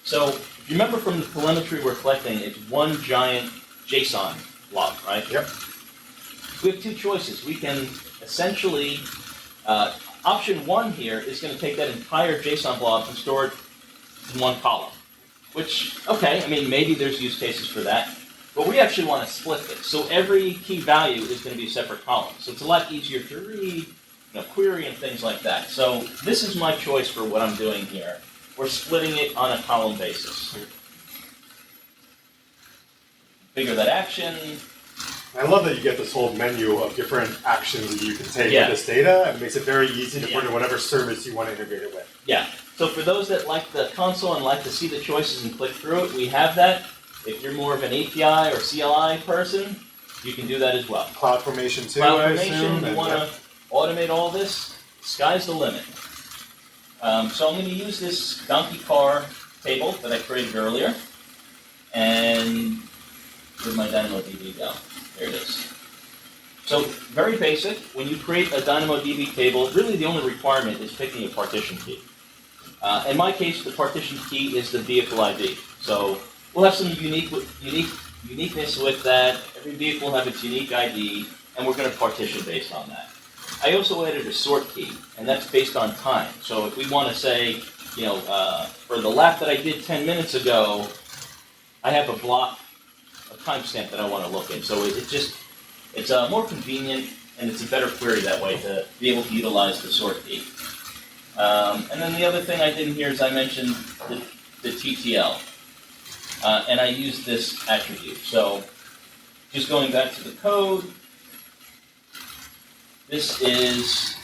So if you remember from the telemetry we're collecting, it's one giant JSON blob, right?
Yep.
We have two choices. We can essentially, option one here is going to take that entire JSON blob and store it in one column. Which, okay, I mean, maybe there's use cases for that. But we actually want to split this. So every key value is going to be a separate column. So it's a lot easier to read, query and things like that. So this is my choice for what I'm doing here. We're splitting it on a column basis. Figure that action.
I love that you get this whole menu of different actions that you can take with this data. It makes it very easy to put in whatever service you want to integrate it with.
Yeah. So for those that like the console and like to see the choices and click through it, we have that. If you're more of an API or CLI person, you can do that as well.
CloudFormation too, I assume.
You want to automate all this, sky's the limit. So I'm going to use this Donkey Car table that I created earlier, and where'd my DynamoDB go? There it is. So very basic. When you create a DynamoDB table, really the only requirement is picking a partition key. In my case, the partition key is the vehicle ID. So we'll have some uniqueness with that. Every vehicle will have its unique ID, and we're going to partition based on that. I also added a sort key, and that's based on time. So if we want to say, for the lap that I did 10 minutes ago, I have a block, a timestamp that I want to look in. So it's more convenient, and it's a better query that way to be able to utilize the sort key. And then the other thing I did in here is I mentioned the TTL, and I used this attribute. So just going back to the code, this is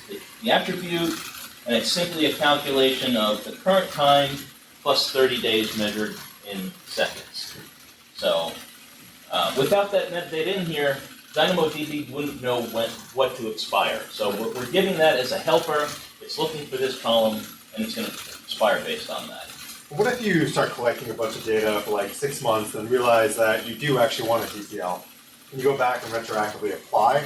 the attribute, and it's simply a calculation of the current time plus 30 days measured in seconds. So without that metadata in here, DynamoDB wouldn't know what to expire. So we're giving that as a helper. it's looking for this column, and it's going to aspire based on that.
What if you start collecting a bunch of data for like 6 months and realize that you do actually want a TCL? Can you go back and retroactively apply?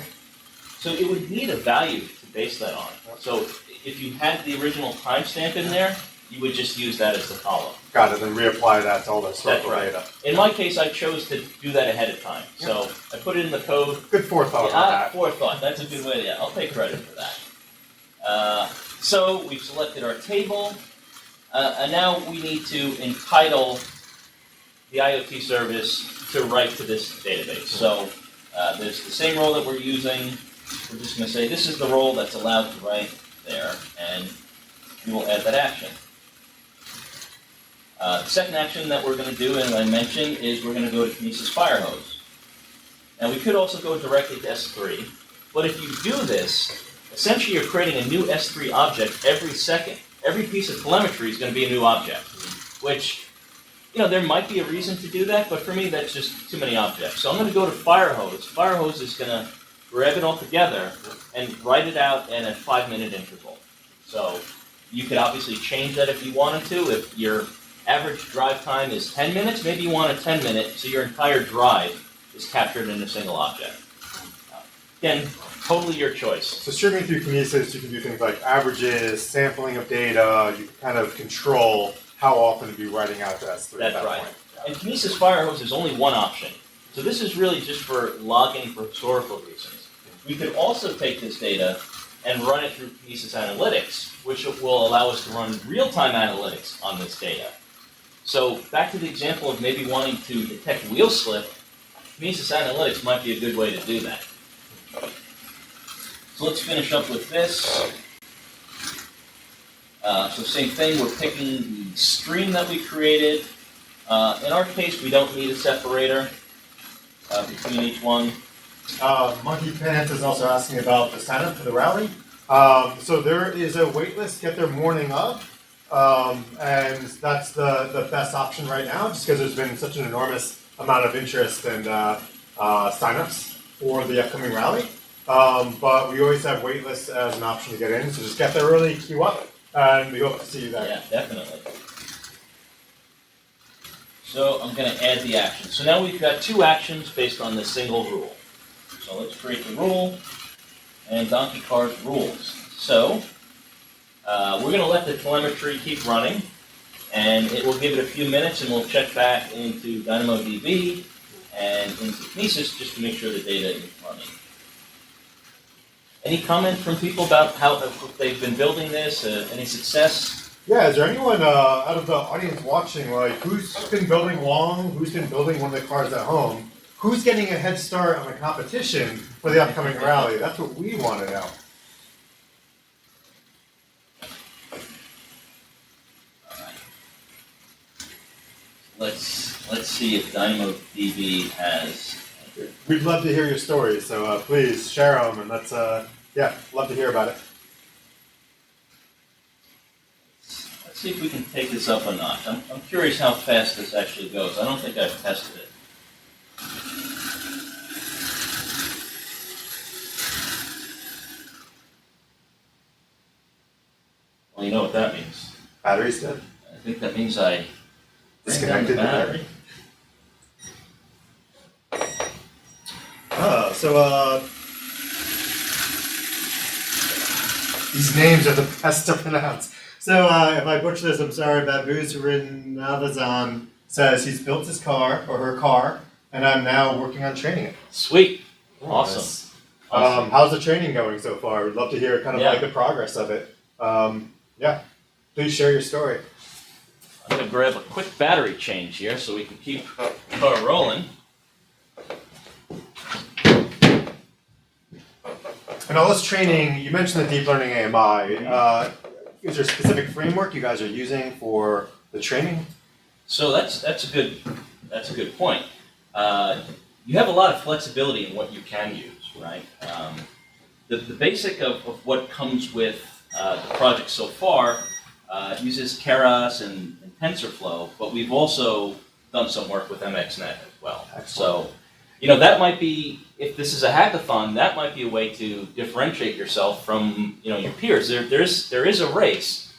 So it would need a value to base that on. So if you had the original timestamp in there, you would just use that as the column.
Got it, and reapply that to all the historical data.
In my case, I chose to do that ahead of time. Yep. So I put it in the code.
Good forethought on that.
Forethought, that's a good way to, yeah, I'll take credit for that. So we've selected our table, and now we need to entitle the IoT service to write to this database. So there's the same role that we're using. We're just going to say this is the role that's allowed to write there, and we will add that action. The second action that we're going to do, and I mentioned, is we're going to go to Kinesis Firehose. Now we could also go directly to S3, but if you do this, essentially you're creating a new S3 object every second. Every piece of telemetry is going to be a new object, which, you know, there might be a reason to do that, but for me that's just too many objects. So I'm going to go to Firehose. Firehose is going to grab it all together and write it out in a 5-minute interval. So you could obviously change that if you wanted to. If your average drive time is 10 minutes, maybe you want a 10-minute, so your entire drive is captured in a single object. Again, totally your choice.
So streaming through Kinesis, you can do things like averages, sampling of data. You can kind of control how often to be writing out to S3
That's
at that
right.
point.
And Kinesis Firehose is only one option. So this is really just for logging for historical reasons. We could also take this data and run it through Kinesis Analytics, which will allow us to run real-time analytics on this data. So back to the example of maybe wanting to detect wheel slip, Kinesis Analytics might be a good way to do that. So let's finish up with this. So same thing, we're picking the stream that we created. In our case, we don't need a separator between each one.
Monkey Pants is also asking about the sign up for the rally. So there is a wait list, get there morning of, and that's the best option right now, just because there's been such an enormous amount of interest and signups for the upcoming rally. But we always have wait lists as an option to get in, so just get there early, queue up, and we hope to see you there.
Yeah, definitely. So I'm going to add the action. So now we've got 2 actions based on this single rule. So let's create the rule and Donkey Cart rules. So we're going to let the telemetry keep running, and it will give it a few minutes, and we'll check back into DynamoDB and into Kinesis just to make sure the data is running. Any comment from people about how they've been building this? Any success?
Yeah, is there anyone out of the audience watching, like, who's been building long, who's been building one of the cars at home? Who's getting a head start on the competition for the upcoming rally? That's what we want to know.
All right. Let's see if DynamoDB has.
We'd love to hear your stories, so please share them, and let's love to hear about it.
Let's see if we can take this up a notch. I'm curious how fast this actually goes. I don't think I've tested it. Well, you know what that means.
Battery's dead.
I think that means I
disconnected the battery. These names are the best to pronounce. So if I butcher this, I'm sorry. Baboos Rinavazan says he's built his car, or her car, and I'm now working on training it.
Sweet. Awesome.
Awesome. How's the training going so far? We'd love to hear kind of like the progress of it. Please share your story.
I'm going to grab a quick battery change here so we can keep the car rolling.
And all this training, you mentioned the deep learning AMI. Is there a specific framework you guys are using for the training?
So that's a good point. You have a lot of flexibility in what you can use, right? The basic of what comes with the project so far uses Keras and TensorFlow, but we've also done some work with MXNet as well.
Excellent.
So That might be, if this is a hackathon, that might be a way to differentiate yourself from, your peers. There is a race.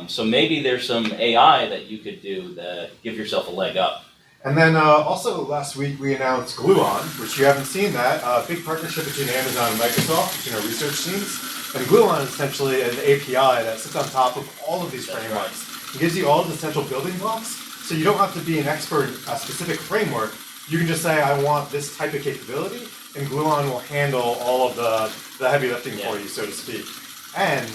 So maybe there's some AI that you could do that give yourself a leg up.
And then also last week we announced Gluon, which you haven't seen that, a big partnership between Amazon and Microsoft, between our research teams. And Gluon is essentially an API that sits on top of all of these frameworks. It gives you all of the essential building blocks, so you don't have to be an expert in a specific framework. You can just say, I want this type of capability, and Gluon will handle all of the heavy lifting for you, so to speak. And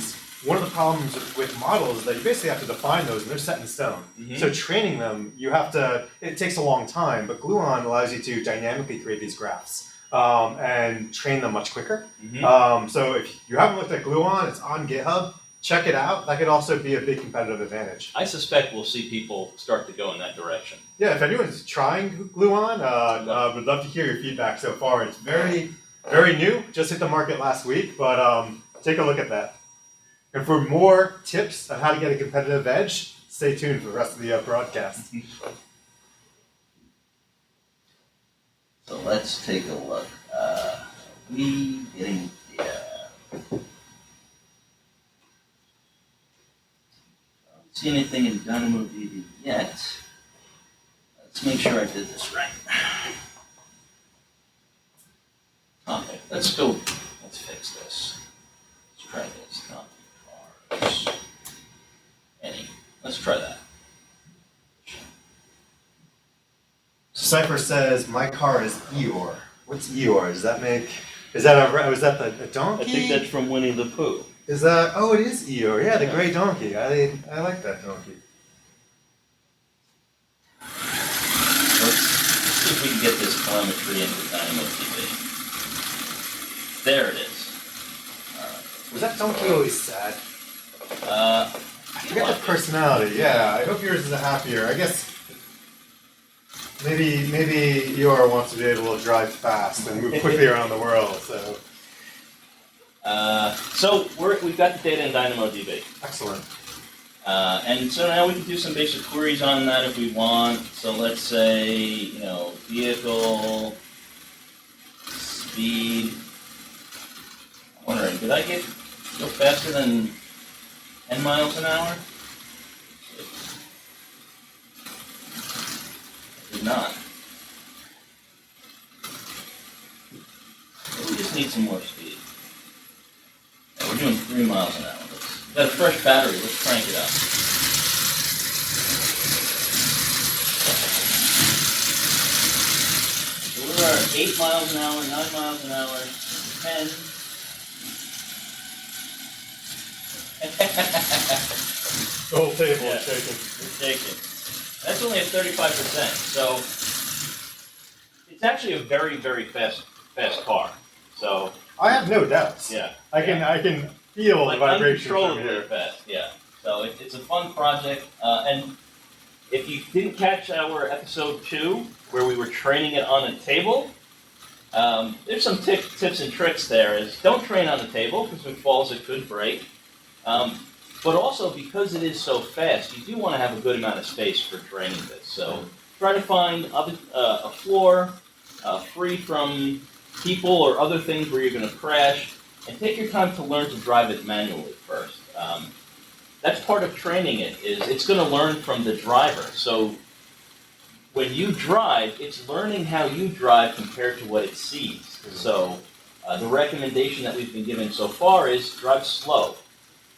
one of the problems with models is that you basically have to define those, and they're set in stone. Mm-hmm. So training them, it takes a long time, but Gluon allows you to dynamically create these graphs and train them much quicker. Mm-hmm. So if you haven't looked at Gluon, it's on GitHub. Check it out. That could also be a big competitive advantage.
I suspect we'll see people start to go in that direction.
Yeah, if anyone's trying Gluon, would love to hear your feedback so far. It's very, very new. Just hit the market last week, but take a look at that. And for more tips on how to get a competitive edge, stay tuned for the rest of the broadcast.
So let's take a look. We getting don't see anything in DynamoDB yet. Let's make sure I did this right. Okay, let's go. Let's fix this. Let's try this. Not cars. Let's try that.
Cypher says my car is Eeyore. What's Eeyore? Is that the donkey?
I think that's from Winnie the Pooh.
Is that? Oh, it is Eeyore. Yeah, the gray donkey. I like that donkey.
Let's see if we can get this telemetry into DynamoDB. There it is.
Was that donkey always sad?
I
forget the personality. Yeah, I hope yours is happier. I guess maybe Eeyore wants to be able to drive fast and move quickly around the world.
So we've got the data in DynamoDB.
Excellent.
And so now we can do some basic queries on that if we want. So let's say, vehicle, speed. I'm wondering, did I go faster than 10 miles an hour? I did not. We just need some more speed. We're doing 3 miles an hour. We've got a fresh battery. Let's crank it up. So we're 8 miles an hour, 9 miles an hour, 10.
The whole table is shaking.
It's shaking. That's only at 35%. So it's actually a very, very fast car. So
I have no doubts.
Yeah.
I can feel the vibration from here.
Fast. Yeah. So it's a fun project. And if you didn't catch our episode 2, where we were training it on a table, there's some tips and tricks there. Is don't train on the table, because if it falls, it could break. But also, because it is so fast, you do want to have a good amount of space for training this. So try to find a floor free from people or other things where you're going to crash, and take your time to learn to drive it manually first. That's part of training it, is it's going to learn from the driver. So when you drive, it's learning how you drive compared to what it sees. So the recommendation that we've been given so far is drive slow.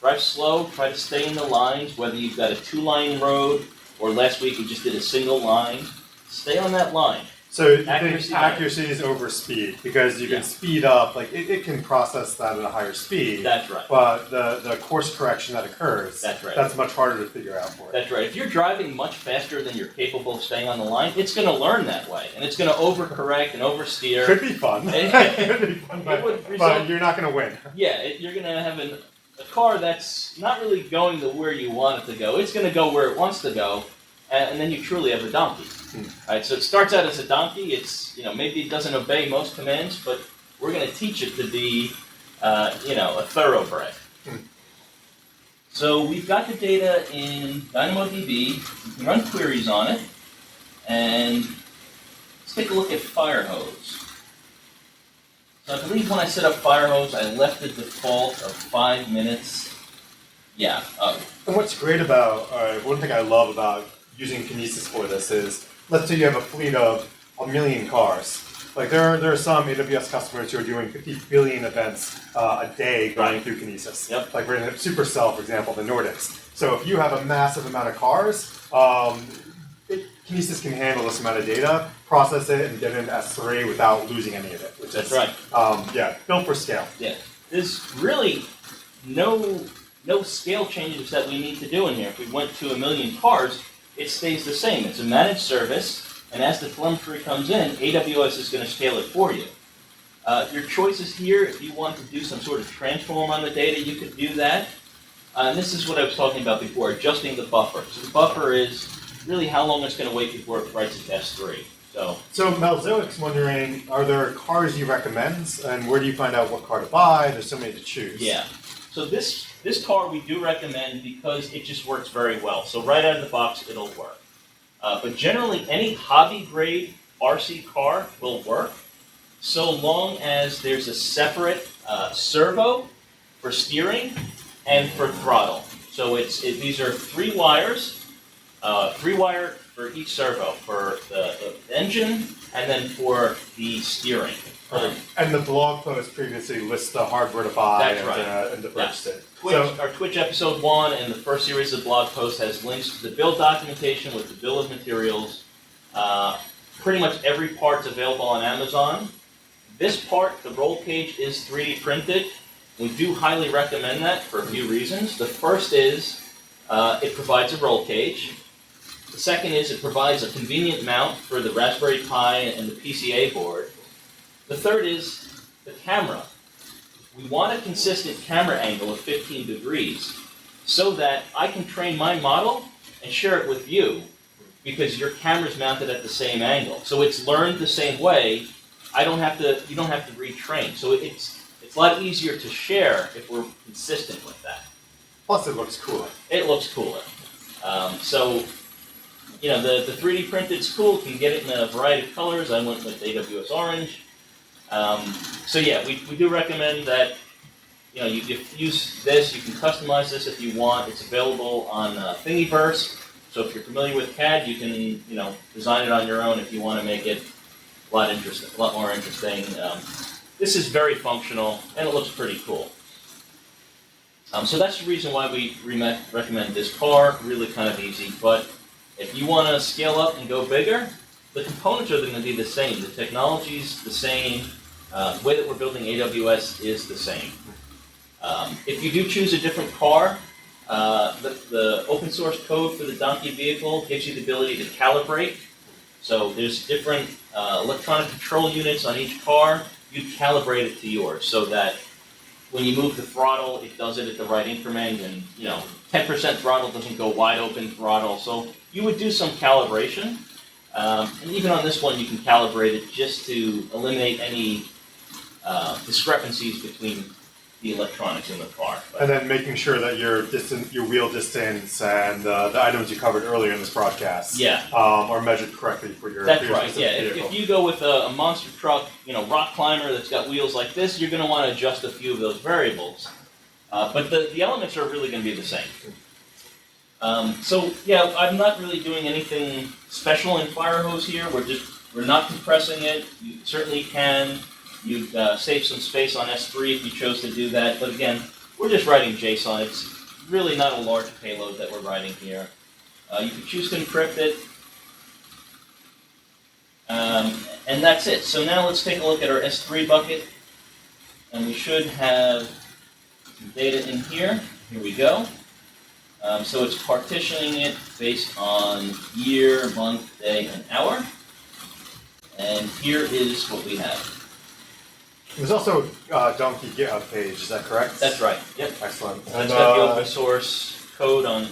Drive slow, try to stay in the lines, whether you've got a 2-line road, or last week we just did a single line. Stay on that line.
So you think accuracy is over speed, because you can speed up, like it can process that at a higher speed.
That's right.
But the course correction that occurs, that's much harder to figure out for it.
That's right. If you're driving much faster than you're capable of staying on the line, it's going to learn that way, and it's going to overcorrect and oversteer.
Could be fun. Could be fun, but you're not going to win.
Yeah, you're going to have a car that's not really going to where you want it to go. It's going to go where it wants to go, and then you truly have a donkey. Right, so it starts out as a donkey. It's, maybe it doesn't obey most commands, but we're going to teach it to be, a thoroughbred. So we've got the data in DynamoDB. You can run queries on it, and
Let's take a look at Firehose. So I believe when I set up Firehose, I left the default of 5 minutes. Yeah.
And what's great about, one thing I love about using Kinesis for this is, let's say you have a fleet of 1 million cars. Like there are some AWS customers who are doing 50 billion events a day going through Kinesis.
Yep.
Like we're going to have Supercell, for example, the Nordics. So if you have a massive amount of cars, Kinesis can handle this amount of data, process it, and get it into S3 without losing any of it. Which
That's
is,
right.
Built for scale.
Yeah. There's really no scale changes that we need to do in here. If we went to 1 million cars, it stays the same. It's a managed service. And as the telemetry comes in, AWS is going to scale it for you. Your choices here, if you want to do some sort of transform on the data, you could do that. And this is what I was talking about before, adjusting the buffer. So the buffer is really how long it's going to wait before it writes it to S3. So
Malzoic's wondering, are there cars you recommend, and where do you find out what car to buy? There's so many to choose.
Yeah. So this car we do recommend because it just works very well. So right out of the box, it'll work. But generally, any hobby-grade RC car will work, so long as there's a separate servo for steering and for throttle. So these are 3 wires, 3-wire for each servo, for the engine and then for the steering.
And the blog post previously lists the hardware to buy and to purchase it.
Our Twitch episode 1 and the first series of blog posts has links to the build documentation with the bill of materials. Pretty much every part's available on Amazon. This part, the roll cage, is 3D printed. We do highly recommend that for a few reasons. The first is it provides a roll cage. The second is it provides a convenient mount for the Raspberry Pi and the PCA board. The third is the camera. We want a consistent camera angle of 15 degrees so that I can train my model and share it with you because your camera's mounted at the same angle. So it's learned the same way. You don't have to retrain. So it's a lot easier to share if we're consistent with that.
Plus it looks cooler.
It looks cooler. The 3D printed's cool. You can get it in a variety of colors. I went with AWS Orange. We do recommend that you use this. You can customize this if you want. It's available on Thingiverse. So if you're familiar with CAD, you can design it on your own if you want to make it a lot more interesting. This is very functional and it looks pretty cool. So that's the reason why we recommend this car. Really kind of easy, but if you want to scale up and go bigger, the components are going to be the same. The technology's the same. The way that we're building AWS is the same. If you do choose a different car, the open source code for the donkey vehicle gives you the ability to calibrate. So there's different electronic control units on each car. You calibrate it to yours so that when you move the throttle, it does it at the right increment, and 10% throttle doesn't go wide open throttle. So you would do some calibration. And even on this one, you can calibrate it just to eliminate any discrepancies between the electronics in the car.
And then making sure that your wheel distance and the items you covered earlier in this broadcast are measured correctly for your
That's
for your
right,
specific
yeah.
vehicle.
If you go with a monster truck, rock climber that's got wheels like this, you're going to want to adjust a few of those variables. But the elements are really going to be the same. I'm not really doing anything special in Firehose here. We're not compressing it. You certainly can. You'd save some space on S3 if you chose to do that. But again, we're just writing JSON. It's really not a large payload that we're writing here. You can choose to encrypt it. And that's it. So now let's take a look at our S3 bucket. And we should have some data in here. Here we go. So it's partitioning it based on year, month, day, and hour. And here is what we have.
There's also a Donkey GitHub page, is that correct?
That's right. Yep.
Excellent.
That's got the open source code on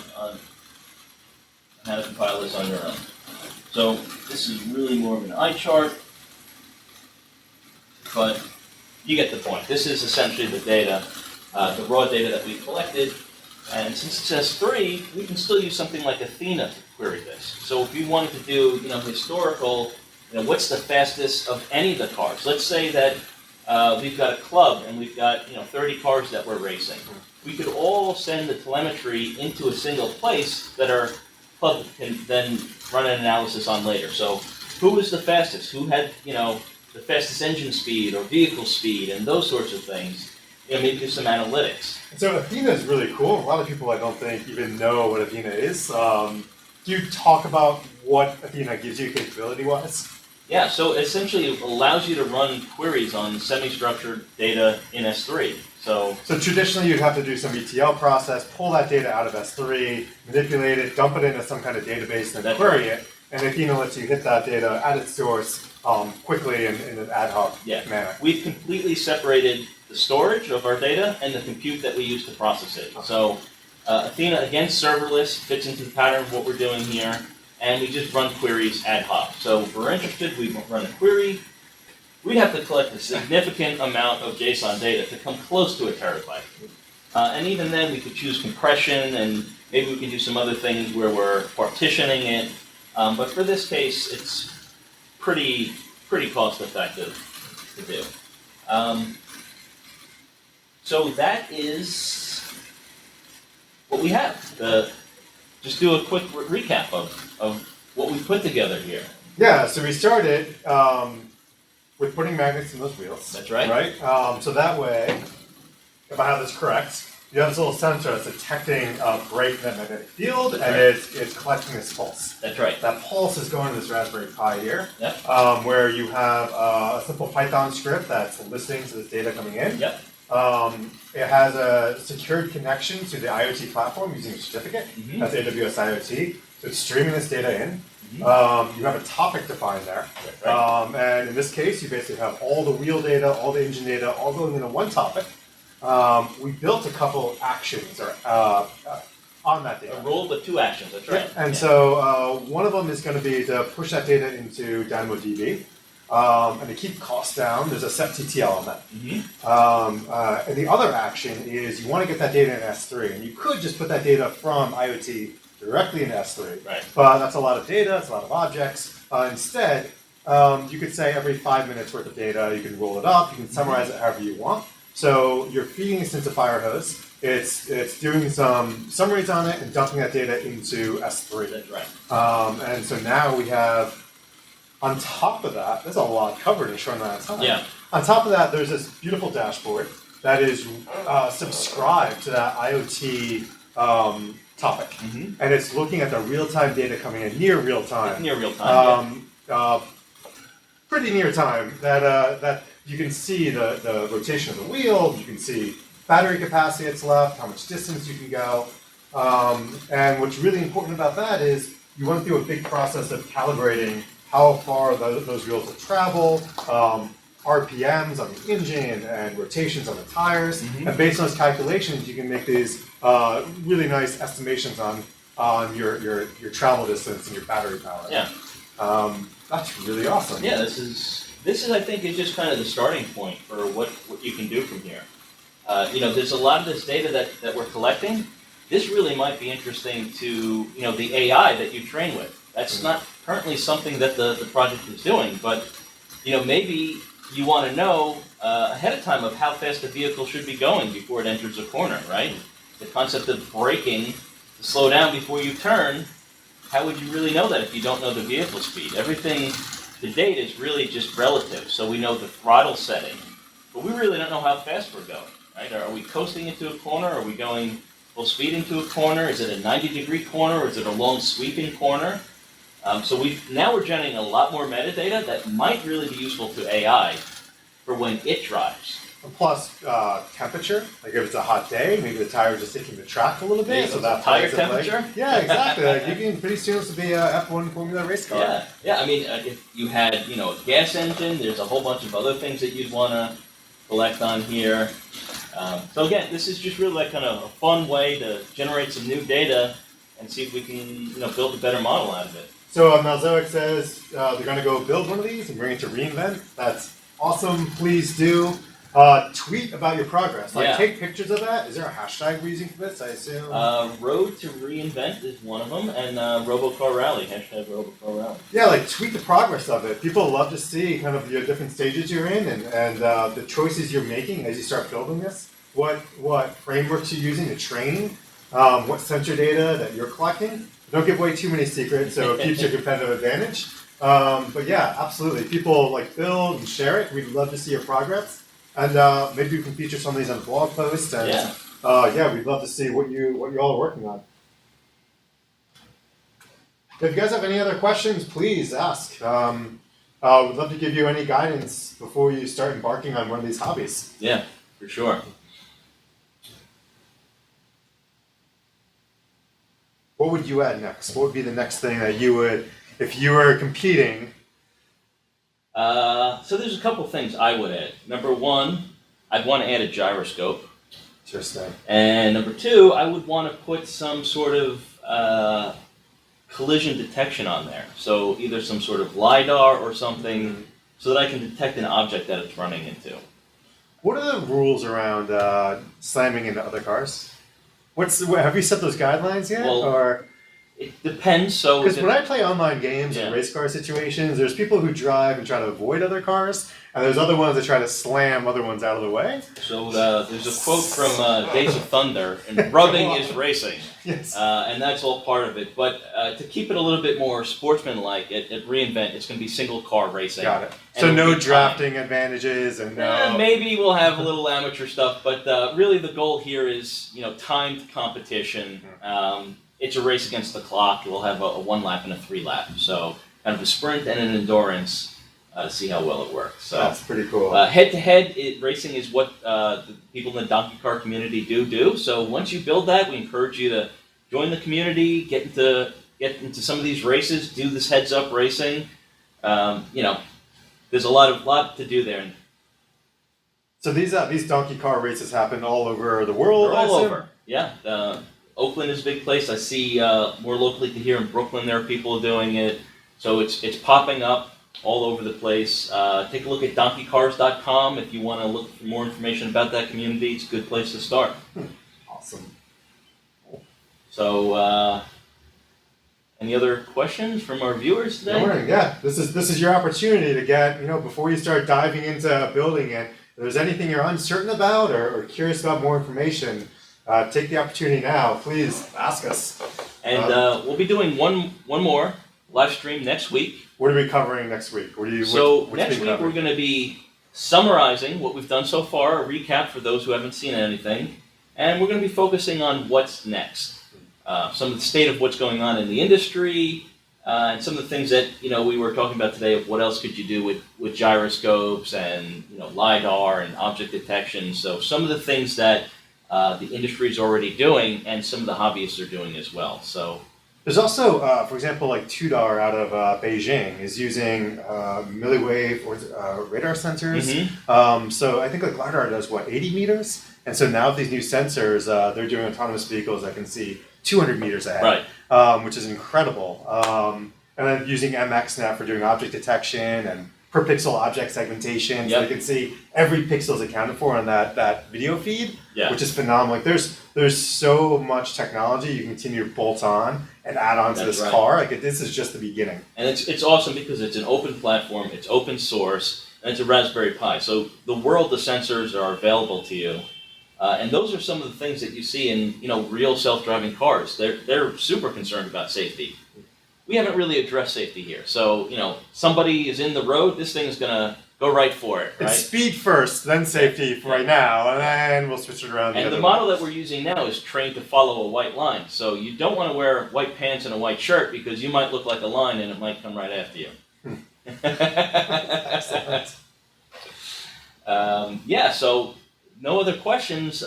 how to compile this on your own. So this is really more of an eye chart, but you get the point. This is essentially the data, the raw data that we collected. And since it says 3, we can still use something like Athena to query this. So if you wanted to do, historical what's the fastest of any of the cars? Let's say that we've got a club and we've got 30 cars that we're racing. We could all send the telemetry into a single place that our club can then run an analysis on later. So who was the fastest? Who had the fastest engine speed or vehicle speed and those sorts of things? Maybe do some analytics.
So Athena is really cool. A lot of people I don't think even know what Athena is. Can you talk about what Athena gives you capability-wise?
Yeah, so essentially it allows you to run queries on semi-structured data in S3. So
traditionally you'd have to do some ETL process, pull that data out of S3, manipulate it, dump it into some kind of database, and then query it. And Athena lets you hit that data at its source quickly in an ad hoc manner.
We've completely separated the storage of our data and the compute that we use to process it. So Athena, again, serverless, fits into the pattern of what we're doing here, and we just run queries ad hoc. So if we're interested, we run a query. We'd have to collect a significant amount of JSON data to come close to a terabyte. And even then, we could choose compression, and maybe we can do some other things where we're partitioning it. But for this case, it's pretty cost-effective to do. So that is what we have. Just do a quick recap of what we put together here.
Yeah, so we started with putting magnets in those wheels.
That's right.
Right? So that way, if I have this correct, you have this little sensor that's detecting a break in that magnetic field, and it's collecting this pulse.
That's right.
That pulse is going to this Raspberry Pi here,
Yep.
Where you have a simple Python script that's listening to this data coming in.
Yep.
It has a secured connection to the IoT platform using a certificate.
Mm-hmm.
That's AWS IoT. So it's streaming this data in. Mm-hmm. You have a topic defined there.
Right.
And in this case, you basically have all the wheel data, all the engine data, all going into one topic. We built a couple actions on that data.
A rule with two actions, that's right.
And so one of them is going to be to push that data into DynamoDB. And to keep costs down, there's a set TTL on that.
Mm-hmm.
And the other action is you want to get that data in S3. And you could just put that data from IoT directly into S3.
Right.
But that's a lot of data, it's a lot of objects. Instead, you could say every 5 minutes worth of data, you can roll it up, you can summarize it however you want. So you're feeding this into Firehose. It's doing some summaries on it and dumping that data into S3.
That's right.
And so now we have, on top of that, there's a lot covered in a short amount of time.
Yeah.
On top of that, there's this beautiful dashboard that is subscribed to that IoT topic.
Mm-hmm.
And it's looking at the real-time data coming in, near real-time.
Near real time,
Pretty near time, that you can see the rotation of the wheel, you can see battery capacity that's left, how much distance you can go. And what's really important about that is you went through a big process of calibrating how far those wheels will travel, RPMs on the engine, and rotations on the tires. Mm-hmm. And based on those calculations, you can make these really nice estimations on your travel distance and your battery power.
Yeah.
That's really awesome.
Yeah, this is I think is just kind of the starting point for what you can do from here. There's a lot of this data that we're collecting. This really might be interesting to the AI that you train with. That's not currently something that the project is doing, but maybe you want to know ahead of time of how fast the vehicle should be going before it enters a corner, right? The concept of braking to slow down before you turn. How would you really know that if you don't know the vehicle speed? Everything to date is really just relative. So we know the throttle setting, but we really don't know how fast we're going, right? Are we coasting into a corner? Are we going full speed into a corner? Is it a 90-degree corner, or is it a long sweeping corner? So we're generating a lot more metadata that might really be useful to AI for when it drives.
Plus temperature, like if it's a hot day, maybe the tires are sticking to the track a little bit.
So that tire temperature?
Yeah, exactly. Like you can pretty soon to be a F1 Formula race car.
Yeah. I mean, if you had a gas engine, there's a whole bunch of other things that you'd want to collect on here. So again, this is just really like kind of a fun way to generate some new data and see if we can build a better model out of it.
So Malzoic says they're going to go build one of these and bring it to reInvent. That's awesome. Please do. Tweet about your progress. Like, take pictures of that. Is there a hashtag we're using for this? I assume.
Road to Reinvent is one of them, and Robocar Rally, hashtag Robocar Rally.
Yeah, like tweet the progress of it. People love to see kind of your different stages you're in and the choices you're making as you start building this. What frameworks you're using to train, what sensor data that you're collecting. Don't give away too many secrets, so it keeps your competitive advantage. But yeah, absolutely. People like build and share it. We'd love to see your progress. And maybe we can feature some of these on a blog post. And yeah, we'd love to see what you all are working on. If you guys have any other questions, please ask. We'd love to give you any guidance before you start embarking on one of these hobbies.
Yeah, for sure.
What would you add next? What would be the next thing that you would, if you were competing?
So there's a couple things I would add. Number one, I'd want to add a gyroscope.
Interesting.
And number two, I would want to put some sort of collision detection on there. So either some sort of LiDAR or something so that I can detect an object that it's running into.
What are the rules around slamming into other cars? Have you set those guidelines yet?
Well,
or
it depends. Because
when I play online games and race car situations, there's people who drive and try to avoid other cars, and there's other ones that try to slam other ones out of the way.
So there's a quote from Days of Thunder, and rubbing is racing.
Yes.
And that's all part of it. But to keep it a little bit more sportsmanlike, at Reinvent, it's going to be single car racing.
Got it. So no drafting advantages and no...
Maybe we'll have a little amateur stuff, but really the goal here is, timed competition. It's a race against the clock. We'll have a 1 lap and a 3 lap. So kind of a sprint and an endurance to see how well it works. So
that's pretty cool.
Head-to-head racing is what the people in the donkey car community do. So once you build that, we encourage you to join the community, get into some of these races, do this heads-up racing. There's a lot to do there.
So these donkey car races happen all over the world?
They're all over, yeah. Oakland is a big place. I see more locally to here in Brooklyn there are people doing it. So it's popping up all over the place. Take a look at donkeycars.com if you want to look for more information about that community. It's a good place to start.
Awesome.
So any other questions from our viewers today?
Good morning. Yeah, this is your opportunity to get, before you start diving into building it, if there's anything you're uncertain about or curious about more information, take the opportunity now. Please ask us.
And we'll be doing one more live stream next week.
What are we covering next week?
Next week we're going to be summarizing what we've done so far, a recap for those who haven't seen anything, and we're going to be focusing on what's next. Some of the state of what's going on in the industry, and some of the things that we were talking about today of what else could you do with gyroscopes and LiDAR and object detection. So some of the things that the industry is already doing, and some of the hobbyists are doing as well. So
there's also, for example, like Tudor out of Beijing is using milliwave or radar sensors.
Mm-hmm.
So I think like LiDAR does 80 meters, and so now with these new sensors, they're doing autonomous vehicles that can see 200 meters ahead,
right.
Which is incredible. And then using MXNet for doing object detection and per pixel object segmentation, so you can see every pixel is accounted for on that video feed, which is phenomenal. Like there's so much technology you continue to bolt on and add on to this car. Like this is just the beginning.
And it's awesome because it's an open platform, it's open source, and it's a Raspberry Pi. So the world of sensors are available to you. And those are some of the things that you see in real self-driving cars. They're super concerned about safety. We haven't really addressed safety here. So, somebody is in the road, this thing is going to go right for it, right?
It's speed first, then safety for right now, and then we'll switch it around.
And the model that we're using now is trained to follow a white line. So you don't want to wear white pants and a white shirt because you might look like a line and it might come right after you.
Excellent.
So no other questions.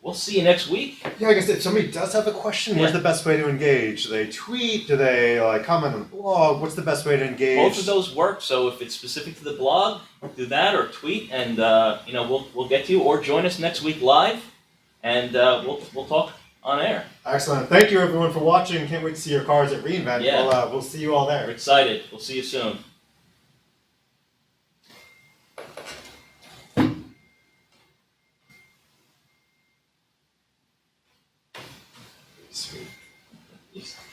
We'll see you next week.
Yeah, I guess if somebody does have a question, what's the best way to engage? Do they tweet? Do they comment on the blog? What's the best way to engage?
Both of those work. So if it's specific to the blog, do that or tweet, and we'll get to you. Or join us next week live, and we'll talk on air.
Excellent. Thank you everyone for watching. Can't wait to see your cars at reInvent.
Yeah.
We'll see you all there.
We're excited. We'll see you soon. Peace.